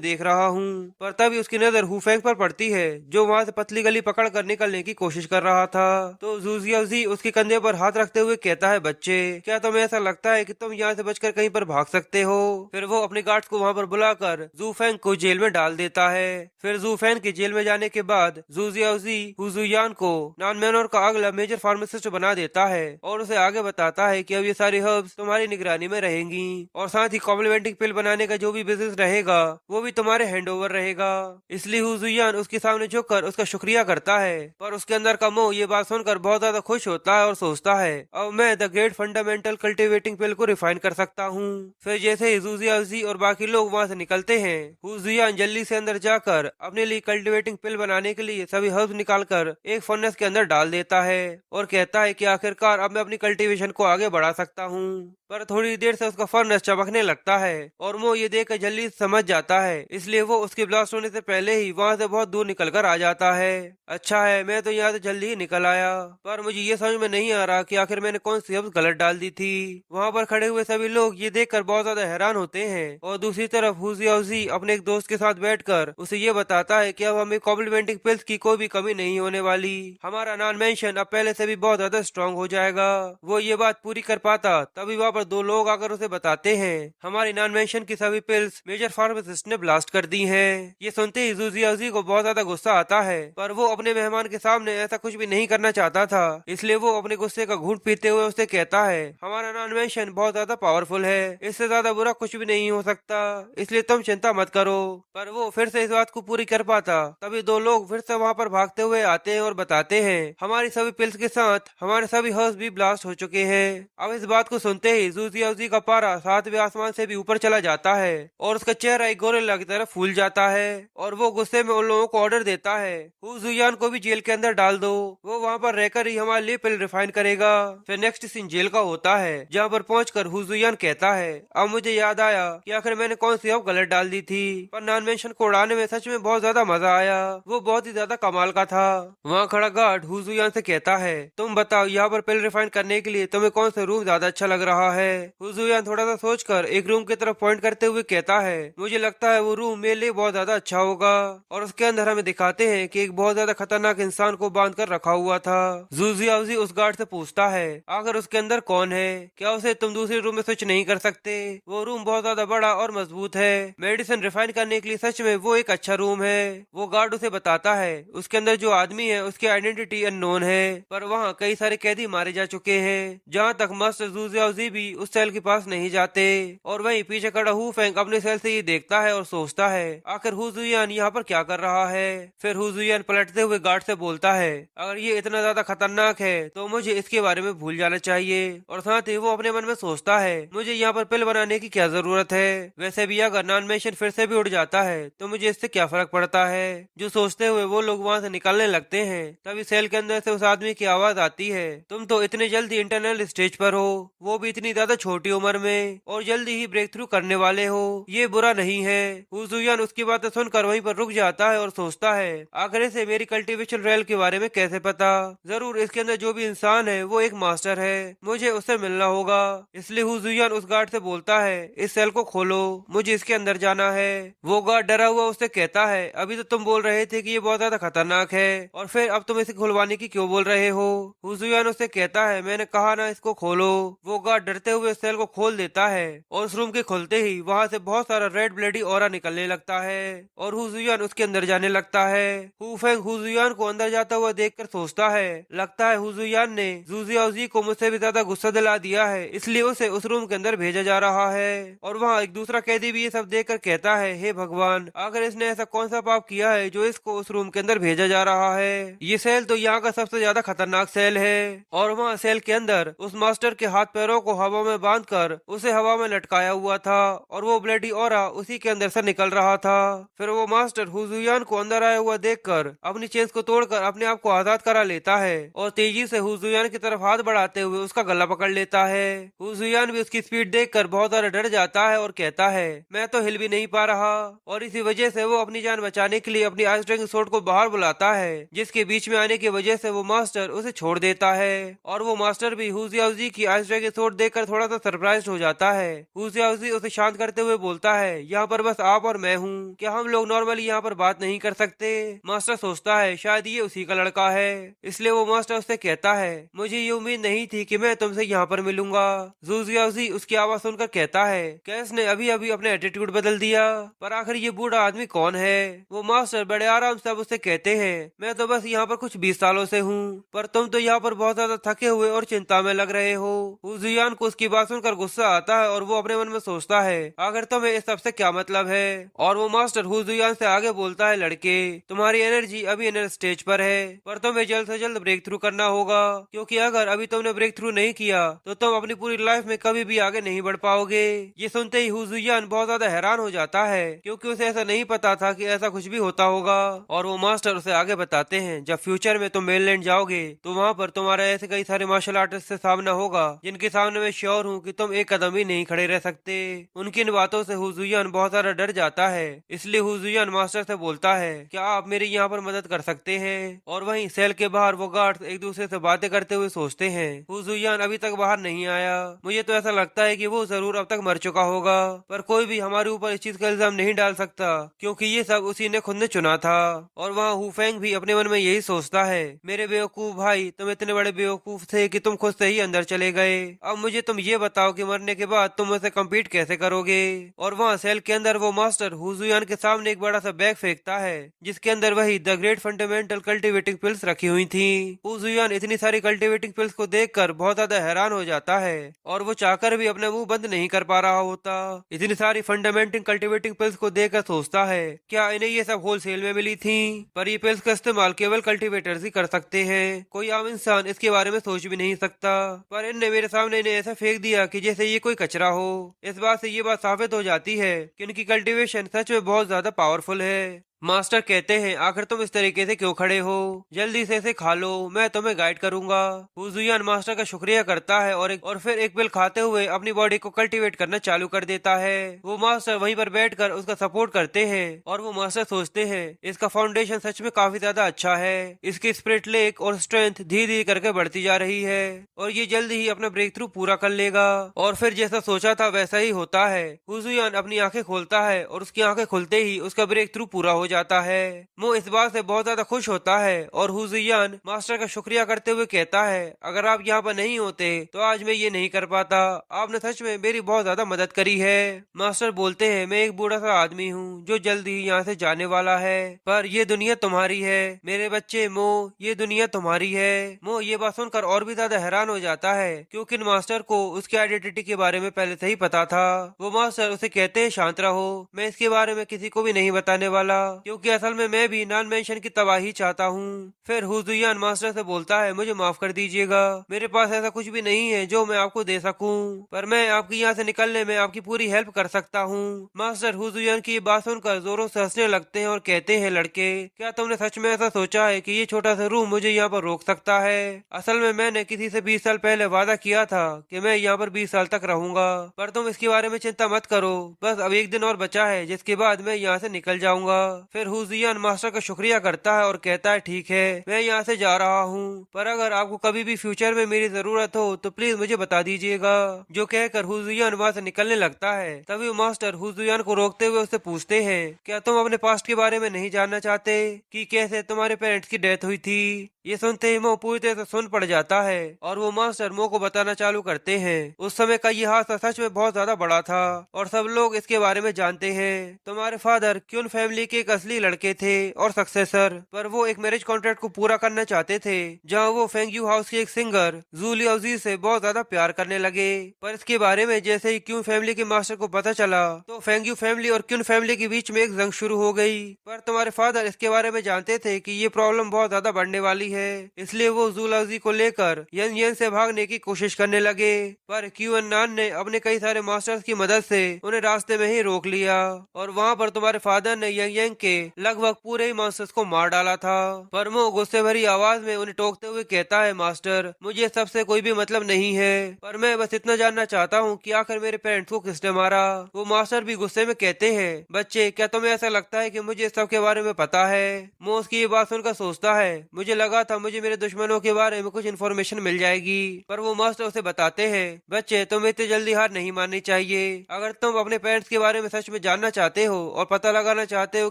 देख रहा हूँ। पर तभी उसकी नजर हु फेंग पर पड़ती है, जो वहाँ से पतली गली पकड़ कर निकलने की कोशिश कर रहा था। तो जू जियाजी उसके कंधे पर हाथ रखते हुए कहता है, बच्चे क्या तुम्हें ऐसा लगता है कि तुम यहाँ से बचकर कहीं पर भाग सकते हो? फिर वो अपने गार्ड्स को वहाँ पर बुलाकर जू फेंग को जेल में डाल देता है। फिर जू फेंग के जेल में जाने के बाद जू जियाजी हु जुयान को मैनोर का अगला मेजर फार्मासिस्ट बना देता है, और उसे आगे बताता है कि अब ये सारी हर्ब्स तुम्हारी निगरानी में रहेंगी, और साथ ही कॉम्प्लीमेंटिंग पिल बनाने का जो भी बिजनेस रहेगा वो भी तुम्हारे हैंडओवर रहेगा। इसलिए हु जुयान उसके सामने झुककर उसका शुक्रिया करता है, पर उसके अंदर का मोह ये बात सुनकर बहुत ज्यादा खुश होता है और सोचता है, अब मैं द ग्रेट फंडामेंटल कल्टिवेटिंग पिल को रिफाइन कर सकता हूँ। फिर जैसे ही जू जियाजी और बाकी लोग वहाँ से निकलते हैं, हु जुयान जल्दी से अंदर जाकर अपने लिए कल्टिवेटिंग पिल बनाने के लिए सभी हर्ब्स निकालकर एक फर्नेस के अंदर डाल देता है, और कहता है कि आखिरकार अब मैं अपनी कल्टीवेशन को आगे बढ़ा सकता हूँ। पर थोड़ी देर से उसका फर्नेस चमकने लगता है, और वो ये देखकर जल्दी समझ जाता है, इसलिए वो उसके ब्लास्ट होने से पहले ही वहाँ से बहुत दूर निकल कर आ जाता है। अच्छा है मैं तो यहाँ से जल्दी ही निकल आया, पर मुझे ये समझ में नहीं आ रहा कि आखिर मैंने कौन सी हर्ब्स गलत डाल दी थी। वहाँ पर खड़े हुए सभी लोग ये देखकर बहुत ज्यादा हैरान होते हैं, और दूसरी तरफ हु जियाजी अपने एक दोस्त के साथ बैठकर उसे ये बताता है कि अब हमें कॉम्प्लीमेंटिंग पिल्स की कोई भी कमी नहीं होने वाली, हमारा हमारा नॉन मेंशन अब पहले से भी बहुत ज्यादा स्ट्रांग हो जाएगा। वो ये बात पूरी कर पाता तभी वहाँ पर दो लोग आकर उसे बताते हैं हमारी नॉन मेंशन की सभी पिल्स मेजर फार्मासिस्ट ने ब्लास्ट कर दी हैं। ये सुनते ही जूजी को बहुत ज्यादा गुस्सा आता है, पर वो अपने मेहमान के सामने ऐसा कुछ भी नहीं करना चाहता था, इसलिए वो अपने गुस्से का घूंट पीते हुए उसे कहता है हमारा नॉन मेंशन बहुत ज्यादा पावरफुल है, इससे ज्यादा बुरा कुछ भी नहीं हो सकता, इसलिए तुम चिंता मत करो। पर वो फिर से इस बात को पूरी कर पाता तभी दो लोग फिर से वहाँ पर भागते हुए आते हैं और बताते हैं हमारी सभी पिल्स के साथ हमारे सभी हर्स भी ब्लास्ट हो चुके हैं। अब इस बात को सुनते ही जूजी का पारा सातवें आसमान से भी ऊपर चला जाता है और उसका चेहरा एक गोरिल्ला की तरह फूल जाता है और वो गुस्से में उन लोगों को ऑर्डर देता है हुजुयान को भी जेल के अंदर डाल दो, वो वहाँ पर रहकर ही हमारे लिए पिल रिफाइन करेगा। फिर नेक्स्ट सीन जेल का होता है जहाँ पर पहुंचकर हुजुयान कहता है अब मुझे याद आया कि आखिर मैंने कौन सी अब गलत डाल दी थी, पर नॉन मेंशन को उड़ाने में सच में बहुत ज्यादा मजा आया, वो बहुत ही ज्यादा कमाल का था। वहाँ खड़ा गार्ड हुजुयान से कहता है तुम बताओ यहाँ पर पिल रिफाइन करने के लिए तुम्हें कौन सा रूम ज्यादा अच्छा लग रहा है। हुजुयान थोड़ा सा सोचकर एक रूम की तरफ पॉइंट करते हुए कहता है मुझे लगता है वो रूम मेरे लिए बहुत ज्यादा अच्छा होगा, और उसके अंदर हमें दिखाते हैं कि एक बहुत ज्यादा खतरनाक इंसान को बांध कर रखा हुआ था। जूजी उस गार्ड से पूछता है आखिर उसके अंदर कौन है, क्या उसे तुम दूसरे रूम में स्विच नहीं कर सकते, वो रूम बहुत ज्यादा बड़ा और मजबूत है, मेडिसिन रिफाइन करने के लिए सच में वो एक अच्छा रूम है। वो गार्ड उसे बताता है उसके अंदर जो आदमी है उसकी आइडेंटिटी अननोन है, पर वहाँ कई सारे कैदी मारे जा चुके हैं। जहाँ तक मास्टर जूजी भी उस सेल के पास नहीं जाते, और वहीं पीछे खड़ा हु फेंग अपने सेल से ये देखता है और सोचता है आखिर हुजुयान यहाँ पर क्या कर रहा है। फिर हुजुयान पलटते हुए गार्ड से बोलता है अगर ये इतना ज्यादा खतरनाक है तो मुझे इसके बारे में भूल जाना चाहिए, और साथ ही वो अपने मन में सोचता है मुझे यहाँ पर पिल बनाने की क्या जरूरत है, वैसे भी अगर नॉन मेंशन फिर से भी उड़ जाता है तो मुझे इससे क्या फर्क पड़ता है। जो सोचते हुए वो लोग वहाँ से निकलने लगते हैं तभी सेल के अंदर से उस आदमी की आवाज आती है तुम तो इतने जल्दी इंटरनल स्टेज पर हो, वो भी इतनी ज्यादा छोटी उम्र में, और जल्दी ही ब्रेक थ्रू करने वाले हो, ये बुरा नहीं है। हुजुयान उसकी बातें सुनकर वहीं पर रुक जाता है और सोचता है आखिर से मेरी कल्टीवेशन रेल के बारे में कैसे पता, जरूर इसके अंदर जो भी इंसान है वो एक मास्टर है, मुझे उससे मिलना होगा। इसलिए हुजुयान उस गार्ड से बोलता है इस सेल को खोलो, मुझे इसके अंदर जाना है। वो गार्ड डरा हुआ उससे कहता है अभी तो तुम बोल रहे थे कि ये बहुत ज्यादा खतरनाक है और फिर अब तुम इसे खुलवाने की क्यों बोल रहे हो। हुजुयान उससे कहता है मैंने कहा ना इसको खोलो। वो गार्ड डरते हुए सेल को खोल देता है और उस रूम के खुलते ही वहाँ से बहुत सारा रेड ब्लडी ऑरा निकलने लगता है और हुजुयान उसके अंदर जाने लगता है। हु फेंग हुजुयान को अंदर जाता हुआ देखकर सोचता है लगता है हुजुयान ने जूजी को मुझसे भी ज्यादा गुस्सा दिला दिया है, इसलिए उसे उस रूम के अंदर भेजा जा रहा है। और वहाँ एक दूसरा कैदी भी ये सब देखकर कहता है हे भगवान आखिर इसने ऐसा कौन सा पाप किया है जो इसको उस रूम के अंदर भेजा जा रहा है, ये सेल तो यहाँ का सबसे ज्यादा खतरनाक सेल है। और वहाँ सेल के अंदर उस मास्टर के हाथ पैरों को हवा में बांधकर उसे हवा में लटकाया हुआ था और वो ब्लडी ऑरा उसी के अंदर से निकल रहा था। फिर वो मास्टर हुजुयान को अंदर आया हुआ देखकर अपनी चेंज को तोड़कर अपने आप को आजाद करा लेता है और तेजी से हुजुयान की तरफ हाथ बढ़ाते हुए उसका गला पकड़ लेता है। हुजुयान भी उसकी स्पीड देखकर बहुत ज्यादा डर जाता है और कहता है मैं तो हिल भी नहीं पा रहा, और इसी वजह से वो अपनी जान बचाने के लिए अपनी आइस ड्रैगन सोर्ड को बाहर बुलाता है, जिसके बीच में आने की वजह से वो मास्टर उसे छोड़ देता है। और वो मास्टर भी हुजी की आइस ड्रैगन सोर्ड देखकर थोड़ा सा सरप्राइज हो जाता है। हुजी उसे शांत करते हुए बोलता है यहाँ पर बस आप और मैं हूँ, क्या हम लोग नॉर्मली यहाँ पर बात नहीं कर सकते। मास्टर सोचता है शायद ये उसी का लड़का है, इसलिए वो मास्टर उससे कहता है मुझे ये उम्मीद नहीं थी कि मैं तुमसे यहाँ पर मिलूंगा। जूजी उसकी आवाज सुनकर कहता है कैस ने अभी अभी अपने एटीट्यूड बदल दिया, पर आखिर ये बूढ़ा आदमी कौन है। वो मास्टर बड़े आराम से अब उससे कहते हैं मैं तो बस यहाँ पर कुछ 20 सालों से हूँ, पर तुम तो यहाँ पर बहुत ज्यादा थके हुए और चिंता में लग रहे हो। हुजुयान को उसकी बात सुनकर गुस्सा आता है और वो अपने मन में सोचता है आखिर तुम्हें इस सबसे क्या मतलब है। और वो मास्टर हुजुयान से आगे बोलता है लड़के तुम्हारी एनर्जी अभी इनर स्टेज पर है, पर तुम्हें जल्द से जल्द ब्रेक थ्रू करना होगा, क्योंकि अगर अभी तुमने ब्रेक थ्रू नहीं किया तो तुम अपनी पूरी लाइफ में कभी भी आगे नहीं बढ़ पाओगे। ये सुनते ही हुजुयान बहुत ज्यादा हैरान हो जाता है क्योंकि उसे ऐसा नहीं पता था कि ऐसा कुछ भी होता होगा। और वो मास्टर उसे आगे बताते हैं जब फ्यूचर में तुम मेनलैंड जाओगे तो वहाँ पर तुम्हारा ऐसे कई सारे मार्शल आर्टिस्ट से सामना होगा जिनके सामने मैं श्योर हूँ कि तुम एक कदम भी नहीं खड़े रह सकते। उनकी इन बातों से हुजुयान बहुत ज्यादा डर जाता है, इसलिए हुजुयान मास्टर से बोलता है क्या आप मेरी यहाँ पर मदद कर सकते हैं। और वहीं सेल के बाहर वो गार्ड्स एक दूसरे से बातें करते हुए सोचते हैं हुजुयान अभी तक बाहर नहीं आया, मुझे तो ऐसा लगता है कि वो जरूर अब तक मर चुका होगा, पर कोई भी हमारे ऊपर इस चीज का इल्जाम नहीं डाल सकता क्योंकि ये सब उसी ने खुद ने चुना था। और वहाँ हुफेंग भी अपने मन में यही सोचता है है, मेरे बेवकूफ भाई, तुम इतने बड़े बेवकूफ थे कि तुम खुद से ही अंदर चले गए। अब मुझे तुम ये बताओ कि मरने के बाद तुम उसे कम्पीट कैसे करोगे। और वहाँ सेल के अंदर वो मास्टर हुजुयान के सामने एक बड़ा सा बैग फेंकता है, जिसके अंदर वही the great fundamental cultivating pills रखी हुई थी। हुजुयान इतनी सारी कल्टिवेटिंग पिल्स को देखकर बहुत ज्यादा हैरान हो जाता है और वो चाहकर भी अपना मुंह बंद नहीं कर पा रहा होता। इतनी सारी फंडामेंटल कल्टिवेटिंग पिल्स को देखकर सोचता है, क्या इन्हें ये सब होलसेल में मिली थी? पर ये पिल्स का इस्तेमाल केवल कल्टिवेटर्स ही कर सकते हैं, कोई आम इंसान इसके बारे में सोच भी नहीं सकता। पर इनने मेरे सामने इन्हें ऐसा फेंक दिया कि जैसे ये कोई कचरा हो। इस बात से ये बात साबित हो जाती है कि इनकी कल्टीवेशन सच में बहुत ज्यादा पावरफुल है। मास्टर कहते हैं, आखिर तुम इस तरीके से क्यों खड़े हो? जल्दी से इसे खा लो, मैं तुम्हें गाइड करूंगा। हुजुयान मास्टर का शुक्रिया करता है और फिर एक पिल खाते हुए अपनी बॉडी को कल्टीवेट करना चालू कर देता है। वो मास्टर वहीं पर बैठकर उसका सपोर्ट करते हैं और वो मास्टर सोचते हैं, इसका फाउंडेशन सच में काफी ज्यादा अच्छा है। इसकी स्पिरिट लेक और स्ट्रेंथ धीरे धीरे करके बढ़ती जा रही है और ये जल्दी ही अपना ब्रेक थ्रू पूरा कर लेगा। और फिर जैसा सोचा था वैसा ही होता है। हुजुयान अपनी आंखें खोलता है और उसकी आंखें खुलते ही उसका ब्रेक थ्रू पूरा हो जाता है। वो इस बात से बहुत ज्यादा खुश होता है और हुजुयान मास्टर का शुक्रिया करते हुए कहता है, अगर आप यहाँ पर नहीं होते तो आज मैं ये नहीं कर पाता। आपने सच में मेरी बहुत ज्यादा मदद करी है। मास्टर बोलते हैं, मैं एक बूढ़ा सा आदमी हूँ जो जल्दी ही यहाँ से जाने वाला है, पर ये दुनिया तुम्हारी है मेरे बच्चे मो, ये दुनिया तुम्हारी है। मो ये बात सुनकर और भी ज्यादा हैरान हो जाता है, क्योंकि मास्टर को उसकी आइडेंटिटी के बारे में पहले से ही पता था। वो मास्टर उसे कहते हैं, शांत रहो, मैं इसके बारे में किसी को भी नहीं बताने वाला, क्योंकि असल में मैं भी नॉन मेंशन की तबाही चाहता हूँ। फिर हुजुयान मास्टर से बोलता है, मुझे माफ कर दीजिएगा, मेरे पास ऐसा कुछ भी नहीं है जो मैं आपको दे सकूं, पर मैं आपकी यहाँ से निकलने में आपकी पूरी हेल्प कर सकता हूँ। मास्टर हुजुयान की बात सुनकर जोरों से हंसने लगते हैं और कहते हैं, लड़के, क्या तुमने सच में ऐसा सोचा है कि ये छोटा सा रूम मुझे यहाँ पर रोक सकता है? असल में मैंने किसी से 20 साल पहले वादा किया था कि मैं यहाँ पर 20 साल तक रहूंगा, पर तुम इसके बारे में चिंता मत करो, बस अब एक दिन और बचा है जिसके बाद मैं यहाँ से निकल जाऊंगा। फिर हुजुयान मास्टर का शुक्रिया करता है और कहता है, ठीक है, मैं यहाँ से जा रहा हूँ, पर अगर आपको कभी भी फ्यूचर में मेरी जरूरत हो तो प्लीज मुझे बता दीजिएगा। जो कहकर हुजुयान वहाँ से निकलने लगता है। तभी मास्टर हुजुयान को रोकते हुए उससे पूछते हैं, क्या तुम अपने पास्ट के बारे में नहीं जानना चाहते कि कैसे तुम्हारे पेरेंट्स की डेथ हुई थी? ये सुनते ही मो पूरी तरह से सुन पड़ जाता है और वो मास्टर मो को बताना चालू करते हैं। उस समय का ये हादसा सच में बहुत ज्यादा बड़ा था और सब लोग इसके बारे में जानते हैं। तुम्हारे फादर क्यून फैमिली के एक असली लड़के थे और सक्सेसर, पर वो एक मैरिज कॉन्ट्रैक्ट को पूरा करना चाहते थे, जहाँ वो फेंगयू हाउस के एक सिंगर जूली औजी से बहुत ज्यादा प्यार करने लगे। पर इसके बारे में जैसे ही क्यून फैमिली के मास्टर को पता चला तो फेंगयू फैमिली और क्यून फैमिली के बीच में एक जंग शुरू हो गई। पर तुम्हारे फादर इसके बारे में जानते थे कि ये प्रॉब्लम बहुत ज्यादा बढ़ने वाली है, इसलिए वो जूलॉजी को लेकर यन यन से भागने की कोशिश करने लगे। पर क्यून नान ने अपने कई सारे मास्टर्स की मदद से उन्हें रास्ते में ही रोक लिया और वहाँ पर तुम्हारे फादर ने यंग यंग के लगभग पूरे ही मास्टर्स को मार डाला था। पर वो गुस्से भरी आवाज में उन्हें टोकते हुए कहता है, मास्टर, मुझे सबसे कोई भी मतलब नहीं है, पर मैं बस इतना जानना चाहता हूँ कि आखिर मेरे पेरेंट्स को किसने मारा। वो मास्टर भी गुस्से में कहते हैं, बच्चे, क्या तुम्हें ऐसा लगता है कि मुझे इस सब के बारे में पता है? मोस की ये बात सुनकर सोचता है, मुझे लगा था मुझे मेरे दुश्मनों के बारे में कुछ इन्फॉर्मेशन मिल जाएगी। पर वो मास्टर उसे बताते हैं, बच्चे, तुम्हें इतनी जल्दी हार नहीं माननी चाहिए। अगर तुम अपने पेरेंट्स के बारे में सच में जानना चाहते हो और पता लगाना चाहते हो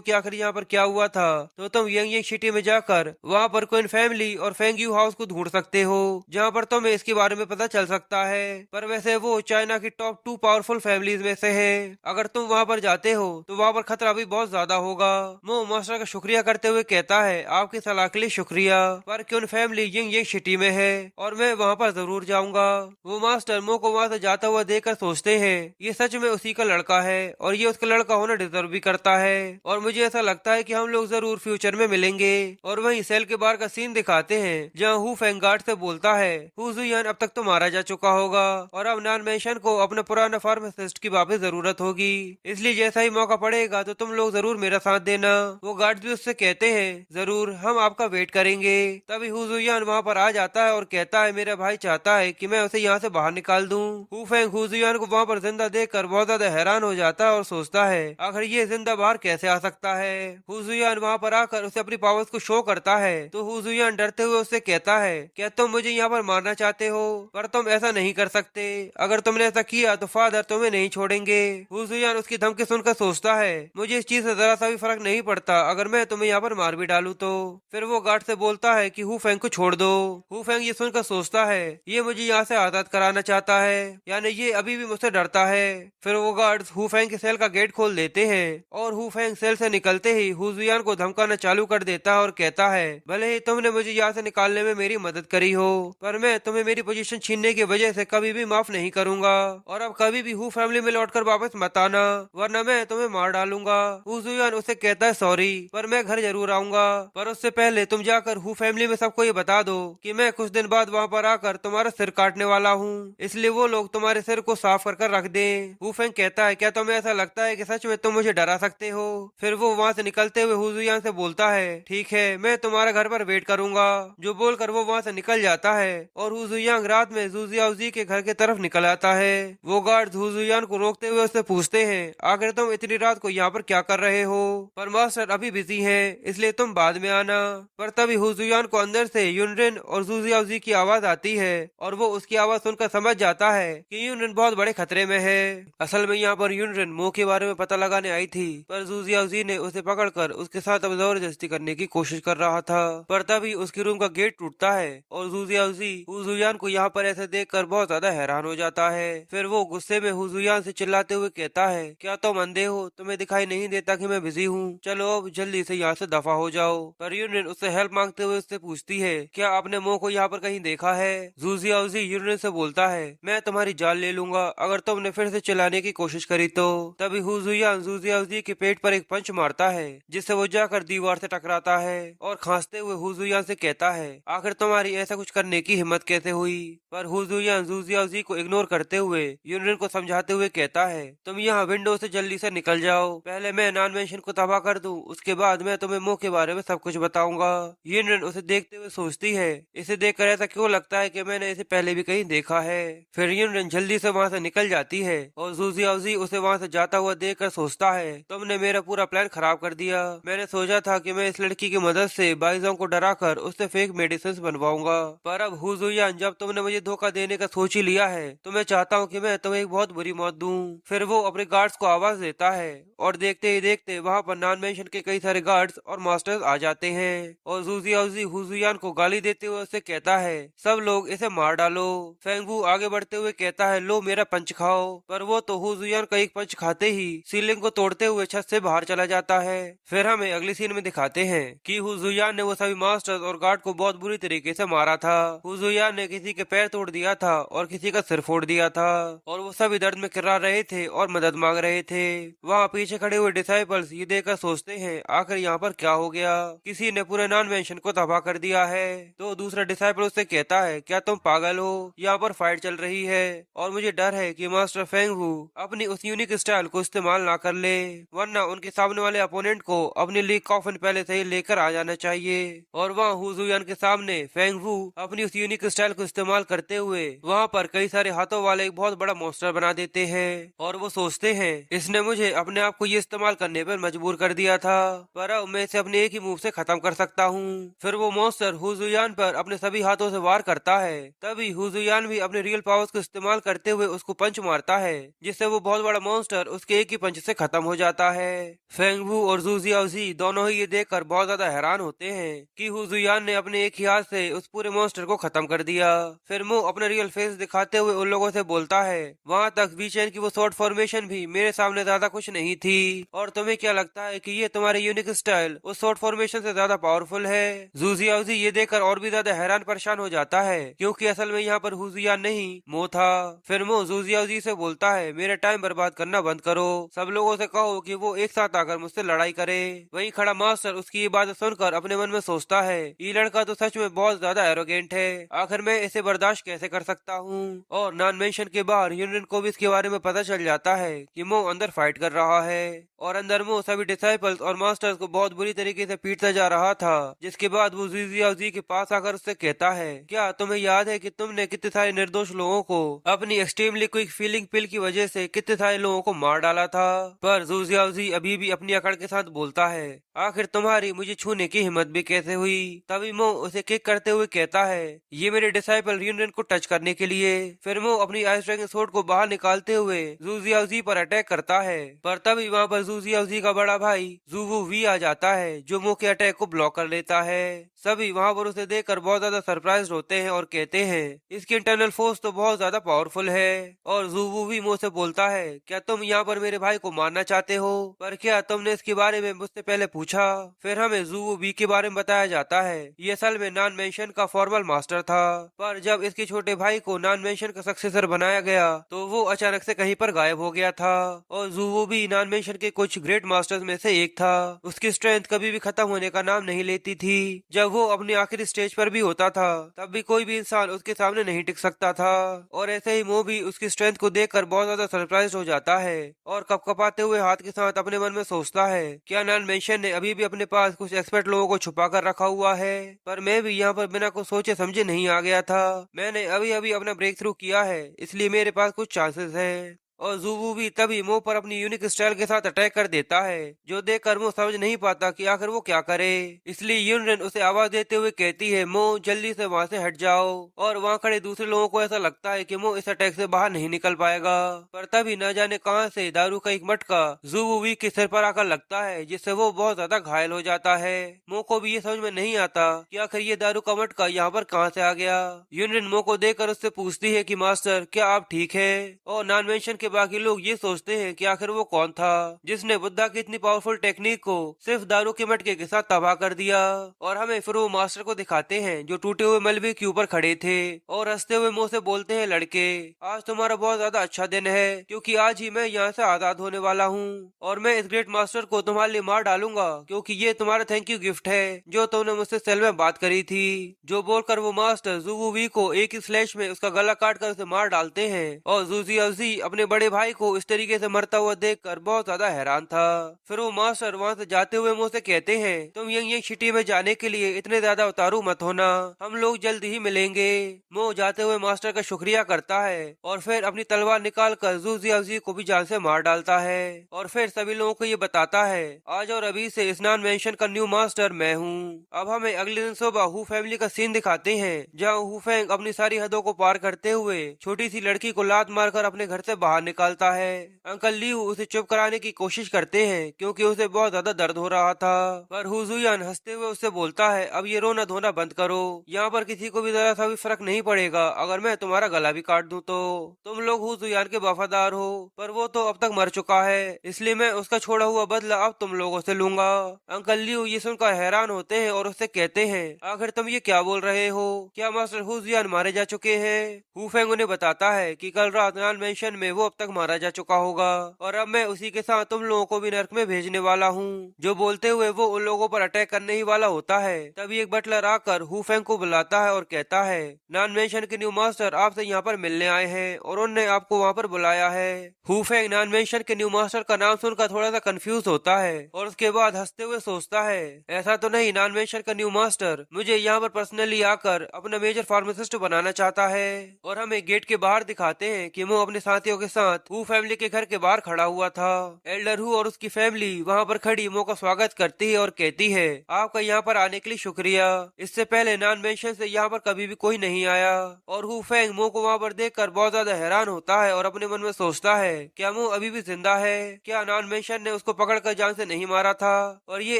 कि आखिर यहाँ पर क्या हुआ था, तो तुम यंग यंग सिटी में जाकर वहाँ पर क्वीन फैमिली और फेंगयू हाउस को ढूंढ सकते हो, जहाँ पर तुम्हें इसके बारे में पता चल सकता है। पर वैसे वो चाइना की टॉप 2 पावरफुल फैमिलीज में से है। अगर तुम वहाँ पर जाते हो तो वहाँ पर खतरा भी बहुत ज्यादा होगा। वो मास्टर का शुक्रिया करते हुए कहता है, आपकी सलाह के लिए शुक्रिया, पर queen family young young city में है और मैं वहाँ पर जरूर जाऊंगा। वो मास्टर मो को वहाँ से जाता हुआ देखकर सोचते हैं, ये सच में उसी का लड़का है और ये उसका लड़का होना डिजर्व भी करता है और मुझे ऐसा लगता है कि हम लोग जरूर फ्यूचर में मिलेंगे। और वहीं सेल के बाहर का सीन दिखाते हैं, जहाँ हु फेंग गार्ड से बोलता है, हुजुयान अब तक तो मारा जा चुका होगा और अब नॉन मेंशन को अपना पुराना फार्मासिस्ट की वापस जरूरत होगी, इसलिए जैसा ही मौका पड़ेगा तो तुम लोग जरूर मेरा साथ देना। वो गार्ड भी उससे कहते हैं, जरूर, हम आपका वेट करेंगे। तभी हुजुयान वहाँ पर आ जाता है और कहता है, मेरा भाई चाहता है कि मैं उसे यहाँ से बाहर निकाल दूं। हु फेंग हुजुयान को वहाँ पर जिंदा देखकर बहुत ज्यादा हैरान हो जाता है और सोचता है, आखिर ये जिंदा बाहर कैसे आ सकता है। हुजुयान वहाँ पर आकर उसे अपनी पावर्स को शो करता है तो हुजुयान डरते हुए उससे कहता है, क्या तुम मुझे यहाँ पर मारना चाहते हो? पर तुम ऐसा नहीं कर सकते, अगर तुमने ऐसा किया तो फादर तुम्हें नहीं छोड़ेंगे। हुजुयान उसकी धमकी सुनकर सोचता है, मुझे इस चीज से जरा सा भी फर्क नहीं पड़ता अगर मैं तुम्हें यहाँ पर मार भी डालू तो। फिर वो गार्ड से बोलता है कि हु फेंग को छोड़ दो। हु फेंग ये सुनकर सोचता है ये मुझे यहाँ से आजाद कराना चाहता है, यानी ये अभी भी मुझसे डरता है। फिर वो गार्ड्स हु फेंग के सेल का गेट खोल देते हैं और हु फेंग सेल से निकलते ही हु जुयान को धमकाना चालू कर देता है और कहता है भले ही तुमने मुझे यहाँ से निकालने में मेरी मदद करी हो, पर मैं तुम्हें मेरी पोजीशन छीनने की वजह से कभी भी माफ नहीं करूंगा और अब कभी भी हु फैमिली में लौटकर वापस मत आना, वरना मैं तुम्हें मार डालूंगा। हु जुयान उसे कहता है सॉरी, पर मैं घर जरूर आऊंगा, पर उससे पहले तुम जाकर हु फैमिली में सबको ये बता दो कि मैं कुछ दिन बाद वहाँ पर आकर तुम्हारा सिर काटने वाला हूँ, इसलिए वो लोग तुम्हारे सिर को साफ कर रख दे। हु फेंग कहता है क्या तुम्हें ऐसा लगता है कि सच में तुम मुझे डरा सकते हो? फिर वो वहाँ से निकलते हुए हु जुयान से बोलता है ठीक है, मैं तुम्हारा घर पर वेट करूंगा, जो बोलकर वो वहाँ से निकल जाता है और हु जुयान रात में जू जियाओजी के घर के तरफ निकल आता है। वो गार्ड हु जुयान को रोकते हुए उससे पूछते हैं आखिर तुम इतनी रात को यहाँ पर क्या कर रहे हो? पर मास्टर अभी बिजी है इसलिए तुम बाद में आना। पर तभी हु जुयान को अंदर से यूनरिन और जू जियाओजी की आवाज आती है और वो उसकी आवाज सुनकर समझ जाता है कि यूनरिन बहुत बड़े खतरे में है। असल में यहाँ पर यूनरिन मो के बारे में पता लगाने आई थी, पर जू जियाओजी ने उसे पकड़कर उसके साथ अब जबरदस्ती करने की कोशिश कर रहा था। पर तभी उसकी रूम का गेट टूटता है और जू जियाओजी हु जुयान को यहाँ पर ऐसे देखकर बहुत ज्यादा हैरान हो जाता है। फिर वो गुस्से में हु जुयान से चिल्लाते हुए कहता है क्या तुम अंधे हो, तुम्हें दिखाई नहीं देता कि मैं बिजी हूँ, चलो अब जल्दी से यहाँ से दफा हो जाओ। पर यूनिन उससे हेल्प मांगते हुए उससे पूछती है क्या आपने मो को यहाँ पर कहीं देखा है? जू जियाओजी यूनिन से बोलता है मैं तुम्हारी जान ले लूंगा अगर तुमने फिर से चिल्लाने की कोशिश करी तो। तभी हु जुयान जू जियाओजी के पेट पर एक पंच मारता है जिससे वो जाकर दीवार से टकराता है और खांसते हुए हु जुयान से कहता है आखिर तुम्हारी ऐसा कुछ करने की हिम्मत कैसे हुई? पर हु जुयान जू जियाओजी को इग्नोर करते हुए यूनिन को समझाते हुए कहता है तुम यहाँ विंडो से जल्दी से निकल जाओ, पहले मैं नॉन मेंशन को तबाह कर दूं, उसके बाद मैं तुम्हें मो के बारे में सब कुछ बताऊंगा। यूनिन उसे देखते हुए सोचती है इसे देखकर ऐसा क्यों लगता है कि मैंने इसे पहले भी कहीं देखा है। फिर यूनिन जल्दी से वहाँ से निकल जाती है और जू जियाओजी उसे वहाँ से जाता हुआ देखकर सोचता है तुमने मेरा पूरा प्लान खराब कर दिया, मैंने सोचा था कि मैं इस लड़की की मदद से बाइजोंग को डराकर उससे फेक मेडिसिन बनवाऊंगा, पर अब हु जुयान जब तुमने मुझे धोखा देने का सोच ही लिया है तो मैं चाहता हूँ कि मैं तुम्हें एक बहुत बुरी मौत दूं। फिर वो अपने गार्ड्स को आवाज देता है और देखते ही देखते वहाँ पर नॉन मेंशन के कई सारे गार्ड्स और मास्टर्स आ जाते हैं और जू जियाओजी हु जुयान को गाली देते हुए उससे कहता है सब लोग इसे मार डालो। फेंगवू आगे बढ़ते हुए कहता है लो मेरा पंच खाओ, पर वो तो हु जुयान का एक पंच खाते ही सीलिंग को तोड़ते हुए छत से बाहर चला जाता है। फिर हमें अगली सीन में दिखाते हैं कि हु जुयान ने वो सभी मास्टर्स और गार्ड को बहुत बुरी तरीके से मारा था। हु जुयान ने किसी के पैर तोड़ दिया था और किसी का सिर फोड़ दिया था और वो सभी दर्द में किर्रा रहे थे और मदद मांग रहे थे। वहाँ पीछे खड़े हुए डिसाइपल्स ये देखकर सोचते हैं आखिर यहाँ पर क्या हो गया, किसी ने पूरे नॉन मेंशन को तबाह कर दिया है। तो दूसरा डिसाइपल उससे कहता है क्या तुम पागल हो, यहाँ पर फाइट चल रही है और मुझे डर है कि मास्टर फेंगवू अपनी उस यूनिक स्टाइल को इस्तेमाल ना कर ले, वरना उनके सामने वाले अपोनेंट को अपनी लीग कॉफिन पहले से ही लेकर आ जाना चाहिए। और वहाँ हु जुयान के सामने फेंगवू अपनी उस यूनिक स्टाइल को इस्तेमाल करते हुए वहाँ पर कई सारे हाथों वाले एक बहुत बड़ा मॉन्स्टर बना देते हैं और वो सोचते हैं इसने मुझे अपने आप को ये इस्तेमाल करने पर मजबूर कर दिया था, पर अब मैं इसे अपने एक ही मूव से खत्म कर सकता हूँ। फिर वो मॉन्स्टर हु जुयान पर अपने सभी हाथों से वार करता है, तभी हु जुयान भी अपने रियल पावर्स को इस्तेमाल करते हुए उसको पंच मारता है जिससे वो बहुत बड़ा मॉन्स्टर उसके एक ही पंच से खत्म हो जाता है। फेंगवू और जू जियाओजी दोनों ही ये देखकर बहुत ज्यादा हैरान होते हैं कि हु जुयान ने अपने एक ही हाथ से उस पूरे मॉन्स्टर को खत्म कर दिया। फिर वो अपने रियल फेस दिखाते हुए उन लोगों से बोलता है वहाँ तक वीचेन की वो शॉर्ट फॉर्मेशन भी मेरे सामने ज्यादा कुछ नहीं थी, और तुम्हें क्या लगता है कि ये तुम्हारे यूनिक स्टाइल उस शॉर्ट फॉर्मेशन से ज्यादा पावरफुल है? जू जियाओजी ये देखकर और भी ज्यादा हैरान परेशान हो जाता है क्योंकि असल में यहाँ पर हु जुयान नहीं मो था। फिर वो जू जियाओजी से बोलता है मेरा टाइम बर्बाद करना बंद करो, सब लोगों से कहो कि वो एक साथ आकर मुझसे लड़ाई करे। वहीं खड़ा मास्टर उसकी ये बात सुनकर अपने मन में सोचता है ये लड़का तो सच में बहुत ज्यादा एरोगेंट है, आखिर मैं इसे बर्दाश्त कैसे कर सकता हूँ। और नॉन मेंशन के बाहर यूनियन को भी इसके बारे में पता चल जाता है कि मो अंदर फाइट कर रहा है और अंदर मो सभी डिसाइपल्स और मास्टर्स को बहुत बुरी तरीके से पीटता जा रहा था। जिसके बाद वो जू जियाओजी के पास आकर उससे कहता है क्या तुम्हें याद है कि तुमने कितने सारे निर्दोष लोगों को अपनी एक्सट्रीमली क्विक फीलिंग पिल की वजह से कितने सारे लोगों को मार डाला था? पर जू जियाओजी अभी भी अपनी अकड़ के साथ बोलता है आखिर तुम्हारी मुझे छूने की हिम्मत भी कैसे हुई? तभी मो उसे किक करते हुए कहता है ये मेरे डिसाइपल यूनियन को टच करने के लिए। फिर मो अपनी आइस ड्रैगन सोर्ड को बाहर निकालते हुए जू जियाओजी पर अटैक करता है, पर तभी वहाँ पर जू जियाओजी का बड़ा भाई जूवू वी आ जाता है जो मो के अटैक को ब्लॉक कर लेता है। सभी वहाँ पर उसे देखकर बहुत ज्यादा सरप्राइज होते हैं और कहते हैं इसकी इंटरनल फोर्स तो बहुत ज्यादा पावरफुल है। और ज़ूवू भी मुझसे बोलता है क्या तुम यहाँ पर मेरे भाई को मारना चाहते हो, पर क्या तुमने इसके बारे में मुझसे पहले पूछा। फिर हमें ज़ूवू बी के बारे में बताया जाता है ये असल में नॉन मेंशन का फॉर्मल मास्टर था, पर जब इसके छोटे भाई को नॉन मेंशन का सक्सेसर बनाया गया तो वो अचानक से कहीं पर गायब हो गया था। और ज़ूवू भी नॉन मेंशन के कुछ ग्रेट मास्टर्स में से एक था। उसकी स्ट्रेंथ कभी भी खत्म होने का नाम नहीं लेती थी। जब वो अपनी आखिरी स्टेज पर भी होता था तब भी कोई भी इंसान उसके सामने नहीं टिक सकता था। और ऐसे ही मो भी उसकी स्ट्रेंथ को देखकर बहुत ज्यादा सरप्राइज हो जाता है और कपकपाते हुए हाथ के साथ अपने मन में सोचता है क्या नॉन मेंशन ने अभी भी अपने पास कुछ एक्सपर्ट लोगों को छुपा कर रखा हुआ है। पर मैं भी यहाँ पर बिना कुछ सोचे समझे नहीं आ गया था। मैंने अभी अभी अपना ब्रेक थ्रू किया है, इसलिए मेरे पास कुछ चांसेस है। और ज़ूवू भी तभी मो पर अपनी यूनिक स्टाइल के साथ अटैक कर देता है, जो देखकर मो समझ नहीं पाता कि आखिर वो क्या करे। इसलिए यूनरेन उसे आवाज देते हुए कहती है मो जल्दी से वहाँ से हट जाओ। और वहाँ खड़े दूसरे लोगों को ऐसा लगता है कि मो इस अटैक से बाहर नहीं निकल पाएगा। पर तभी न जाने कहां से दारू का एक मटका ज़ूवू वी के सिर पर आकर लगता है, जिससे वो बहुत ज्यादा घायल हो जाता है। मो को भी ये समझ में नहीं आता कि आखिर ये दारू का मटका यहाँ पर कहाँ से आ गया। यूनरेन मो को देखकर उससे पूछती है कि मास्टर क्या आप ठीक है। और नॉन मेंशन के बाकी लोग ये सोचते हैं कि आखिर वो कौन था जिसने बुद्धा की इतनी पावरफुल टेक्निक को सिर्फ दारू के मटके के साथ तबाह कर दिया। और हमें फिर वो मास्टर को दिखाते हैं जो टूटे हुए मलबे के ऊपर खड़े थे और हंसते हुए मुंह से बोलते हैं लड़के आज तुम्हारा बहुत ज्यादा अच्छा दिन है, क्योंकि आज ही मैं यहाँ से आजाद होने वाला हूँ और मैं इस ग्रेट मास्टर को तुम्हारे लिए मार डालूंगा, क्योंकि ये तुम्हारा थैंक यू गिफ्ट है जो तुमने मुझसे सेल में बात करी थी। जो बोलकर वो मास्टर ज़ूवू वी को एक ही स्लैश में उसका गला काट कर उसे मार डालते हैं। और ज़ूज़ी अपने बड़े भाई को इस तरीके से मरता हुआ देखकर बहुत ज्यादा हैरान था। फिर वो मास्टर वहाँ से जाते हुए मुझसे कहते हैं तुम यंग सिटी में जाने के लिए इतने ज्यादा उतारू मत होना, हम लोग जल्द ही मिलेंगे। मो जाते हुए मास्टर का शुक्रिया करता है और फिर अपनी तलवार निकाल कर ज़ूज़ी को भी जान से मार डालता है। और फिर सभी लोगों को ये बताता है आज और अभी से स्नान मेंशन का न्यू मास्टर मैं हूँ। अब हमें अगले दिन सुबह हु फैमिली का सीन दिखाते हैं जहाँ हु फेंग अपनी सारी हदों को पार करते हुए छोटी सी लड़की को लात मारकर अपने घर से बाहर निकालता है। अंकल लियू उसे चुप कराने की कोशिश करते हैं क्योंकि उसे बहुत ज्यादा दर्द हो रहा था, पर हु जुयान हंसते हुए उससे बोलता है अब ये रोना धोना बंद करो, यहाँ पर किसी को भी जरा सा भी फर्क नहीं पड़ेगा अगर मैं तुम्हारा गला भी काट दूं तो। तुम लोग हु जुयान के वफादार हो, पर वो तो अब तक मर चुका है, इसलिए मैं उसका छोड़ा हुआ बदला अब तुम लोगों से लूंगा। अंकल लियू ये सुनकर हैरान होते हैं और उससे कहते हैं आखिर तुम ये क्या बोल रहे हो, क्या मास्टर हु जुयान मारे जा चुके हैं। हु फेंग उन्हें बताता है कि कल रात नान मेंशन में वो अब तक मारा जा चुका होगा और अब मैं उसी के साथ तुम लोगों को भी नर्क में भेजने वाला हूँ। जो बोलते हुए वो उन लोगों पर अटैक करने ही वाला होता है, तभी एक बटलर आकर हु फेंग को बुलाता है और कहता है नॉन मेंशन के न्यू मास्टर आपसे यहाँ पर मिलने आए हैं और उन्होंने आपको वहाँ पर बुलाया है। हु फेंग नॉन मेंशन के न्यू मास्टर का नाम सुनकर थोड़ा सा कंफ्यूज होता है और उसके बाद हंसते हुए सोचता है ऐसा तो नहीं नॉन मेंशन का न्यू मास्टर मुझे यहाँ पर पर्सनली आकर अपना मेजर फार्मासिस्ट बनाना चाहता है। और हमें गेट के बाहर दिखाते हैं कि वो अपने साथियों के साथ हु फैमिली के घर के बाहर खड़ा हुआ था। एल्डर हु और उसकी फैमिली वहाँ पर खड़ी मो का स्वागत करती है और कहती है आपका यहाँ पर आने के लिए शुक्रिया, इससे पहले नॉन मेंशन से यहाँ पर कभी भी कोई नहीं आया। और हु फेंग मो को वहाँ पर देखकर बहुत ज्यादा हैरान होता है और अपने मन में सोचता है क्या मो अभी भी जिंदा है, क्या नॉन मेंशन ने उसको पकड़कर जान से नहीं मारा था, और ये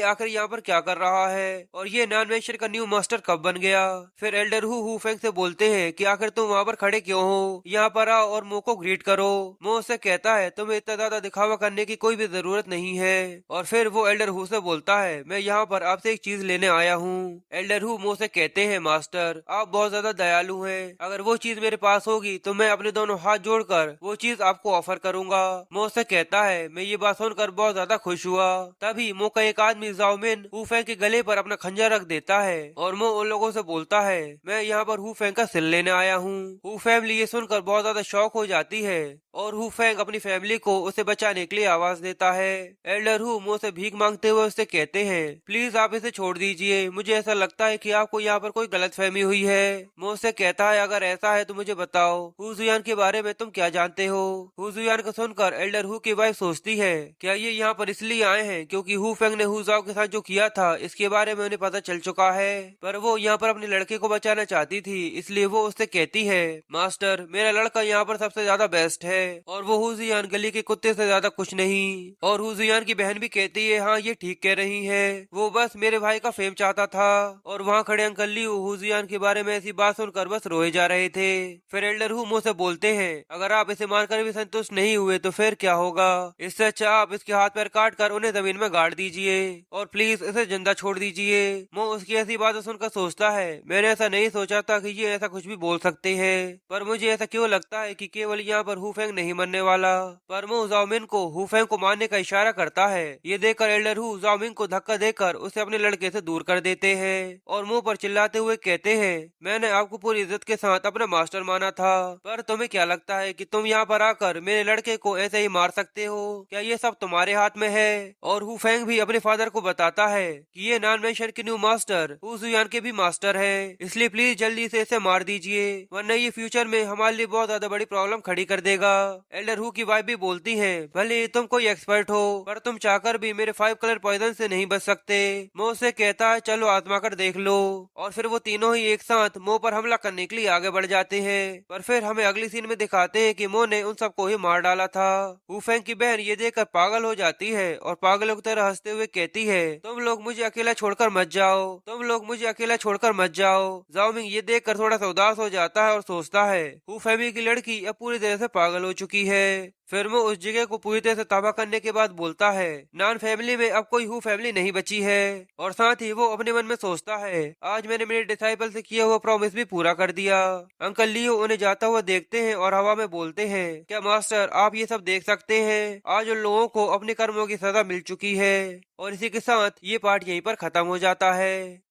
आखिर यहाँ पर क्या कर रहा है, और ये नॉन मेंशन का न्यू मास्टर कब बन गया। फिर एल्डर हु फेंग से बोलते हैं कि आखिर तुम वहाँ पर खड़े क्यों हो, यहाँ पर आओ और मो को ग्रीट करो। मो उससे कहता है तुम्हें इतना ज्यादा दिखावा करने की कोई भी जरूरत नहीं है। और फिर वो एल्डर हु से बोलता है मैं यहाँ पर आपसे एक चीज लेने आया हूँ। एल्डर हु मो से कहते हैं मास्टर आप बहुत ज्यादा दयालु हैं, अगर वो चीज मेरे पास होगी तो मैं अपने दोनों हाथ जोड़कर वो चीज आपको ऑफर करूंगा। मो से कहता है मैं ये बात सुनकर बहुत ज्यादा खुश हुआ। तभी मो का एक आदमी जाओमिन हु फेंग के गले पर अपना खंजर रख देता है और मो उन लोगों से बोलता है मैं यहाँ पर हु फेंग का सिल लेने आया हूँ। हु फैमिली ये सुनकर बहुत ज्यादा शौक हो जाती है और हु फेंग अपनी फैमिली को उसे बचाने के लिए आवाज देता है। एल्डर हु मो से भीख मांगते हुए उससे कहते हैं प्लीज आप इसे छोड़ दीजिए, मुझे ऐसा लगता है कि आपको यहाँ पर कोई गलतफहमी हुई है। मो से कहता है अगर ऐसा है तो मुझे बताओ हु जुयान के बारे में तुम क्या जानते हो। हु जुयान को सुनकर एल्डर हु की वाइफ सोचती है क्या ये यहाँ पर इसलिए आए हैं क्योंकि हु फेंग ने हु जाओ के साथ जो किया था इसके बारे में उन्हें पता चल चुका है, पर वो यहाँ पर अपने लड़के को बचाना चाहती थी, इसलिए वो उससे कहती है मास्टर मेरा लड़का यहाँ पर सबसे ज्यादा बेस्ट है और वो हुजियान गली के कुत्ते से ज्यादा कुछ नहीं। और हुजियान की बहन भी कहती है हाँ ये ठीक कह रही है, वो बस मेरे भाई का फेम चाहता था। और वहाँ खड़े अंकल लियू हुजियान के बारे में ऐसी बात सुनकर बस रोए जा रहे थे। फिर एल्डर हु मुंह से बोलते हैं अगर आप इसे मारकर भी संतुष्ट नहीं हुए तो फिर क्या होगा, इससे अच्छा आप इसके हाथ पैर काट कर उन्हें जमीन में गाड़ दीजिए और प्लीज इसे जिंदा छोड़ दीजिए। मो उसकी ऐसी बातें सुनकर सोचता है मैंने ऐसा नहीं सोचा था कि ये ऐसा कुछ भी बोल सकते हैं, पर मुझे ऐसा क्यों लगता है कि केवल यहाँ पर हुफेंग नहीं मरने वाला। पर मो जाओमिन को हुफेंग को मारने का इशारा करता है। ये देखकर एल्डर हु जाओमिन को धक्का देकर उसे अपने लड़के से दूर कर देते हैं और मुंह पर चिल्लाते हुए कहते हैं मैंने आपको पूरी इज्जत के साथ अपना मास्टर माना था, पर तुम्हें क्या लगता है कि तुम यहाँ पर आकर मेरे लड़के को ऐसे ही मार सकते हो? क्या ये सब तुम्हारे हाथ में है? और हुफेंग भी अपने फादर को बताता है कि ये नॉन मेंशन के न्यू मास्टर हुजुयान के भी मास्टर है, इसलिए प्लीज जल्दी से इसे मार दीजिए वरना ये फ्यूचर में हमारे लिए बहुत ज्यादा बड़ी प्रॉब्लम खड़ी कर देगा। एल्डर हु की वाइफ भी बोलती है भले तुम कोई एक्सपर्ट हो पर तुम चाहकर भी मेरे 5 कलर पॉइजन से नहीं बच सकते। मो से कहता है चलो आजमा कर देख लो, और फिर वो तीनों ही एक साथ मो पर हमला करने के लिए आगे बढ़ जाते हैं। पर फिर हमें अगली सीन में दिखाते हैं कि मो ने उन सबको ही मार डाला था। हुफेंग की बहन ये देखकर पागल हो जाती है और पागलों की तरह हंसते हुए कहती है तुम लोग मुझे अकेला छोड़कर मत जाओ, तुम लोग मुझे अकेला छोड़कर मत जाओ। जाओमिंग ये देखकर थोड़ा सा उदास हो जाता है और सोचता है हुफेमी की लड़की अब पूरी तरह से पागल हो चुकी है। फिर वो उस जगह को पूरी तरह से तबाह करने के बाद बोलता है नान फैमिली में अब कोई हु फैमिली नहीं बची है। और साथ ही वो अपने मन में सोचता है आज मैंने मेरे डिसाइपल से किया हुआ प्रॉमिस भी पूरा कर दिया। अंकल लियो उन्हें जाता हुआ देखते हैं और हवा में बोलते हैं क्या मास्टर आप ये सब देख सकते हैं, आज उन लोगों को अपने कर्मों की सजा मिल चुकी है। और इसी के साथ ये पार्ट यहीं पर खत्म हो जाता है।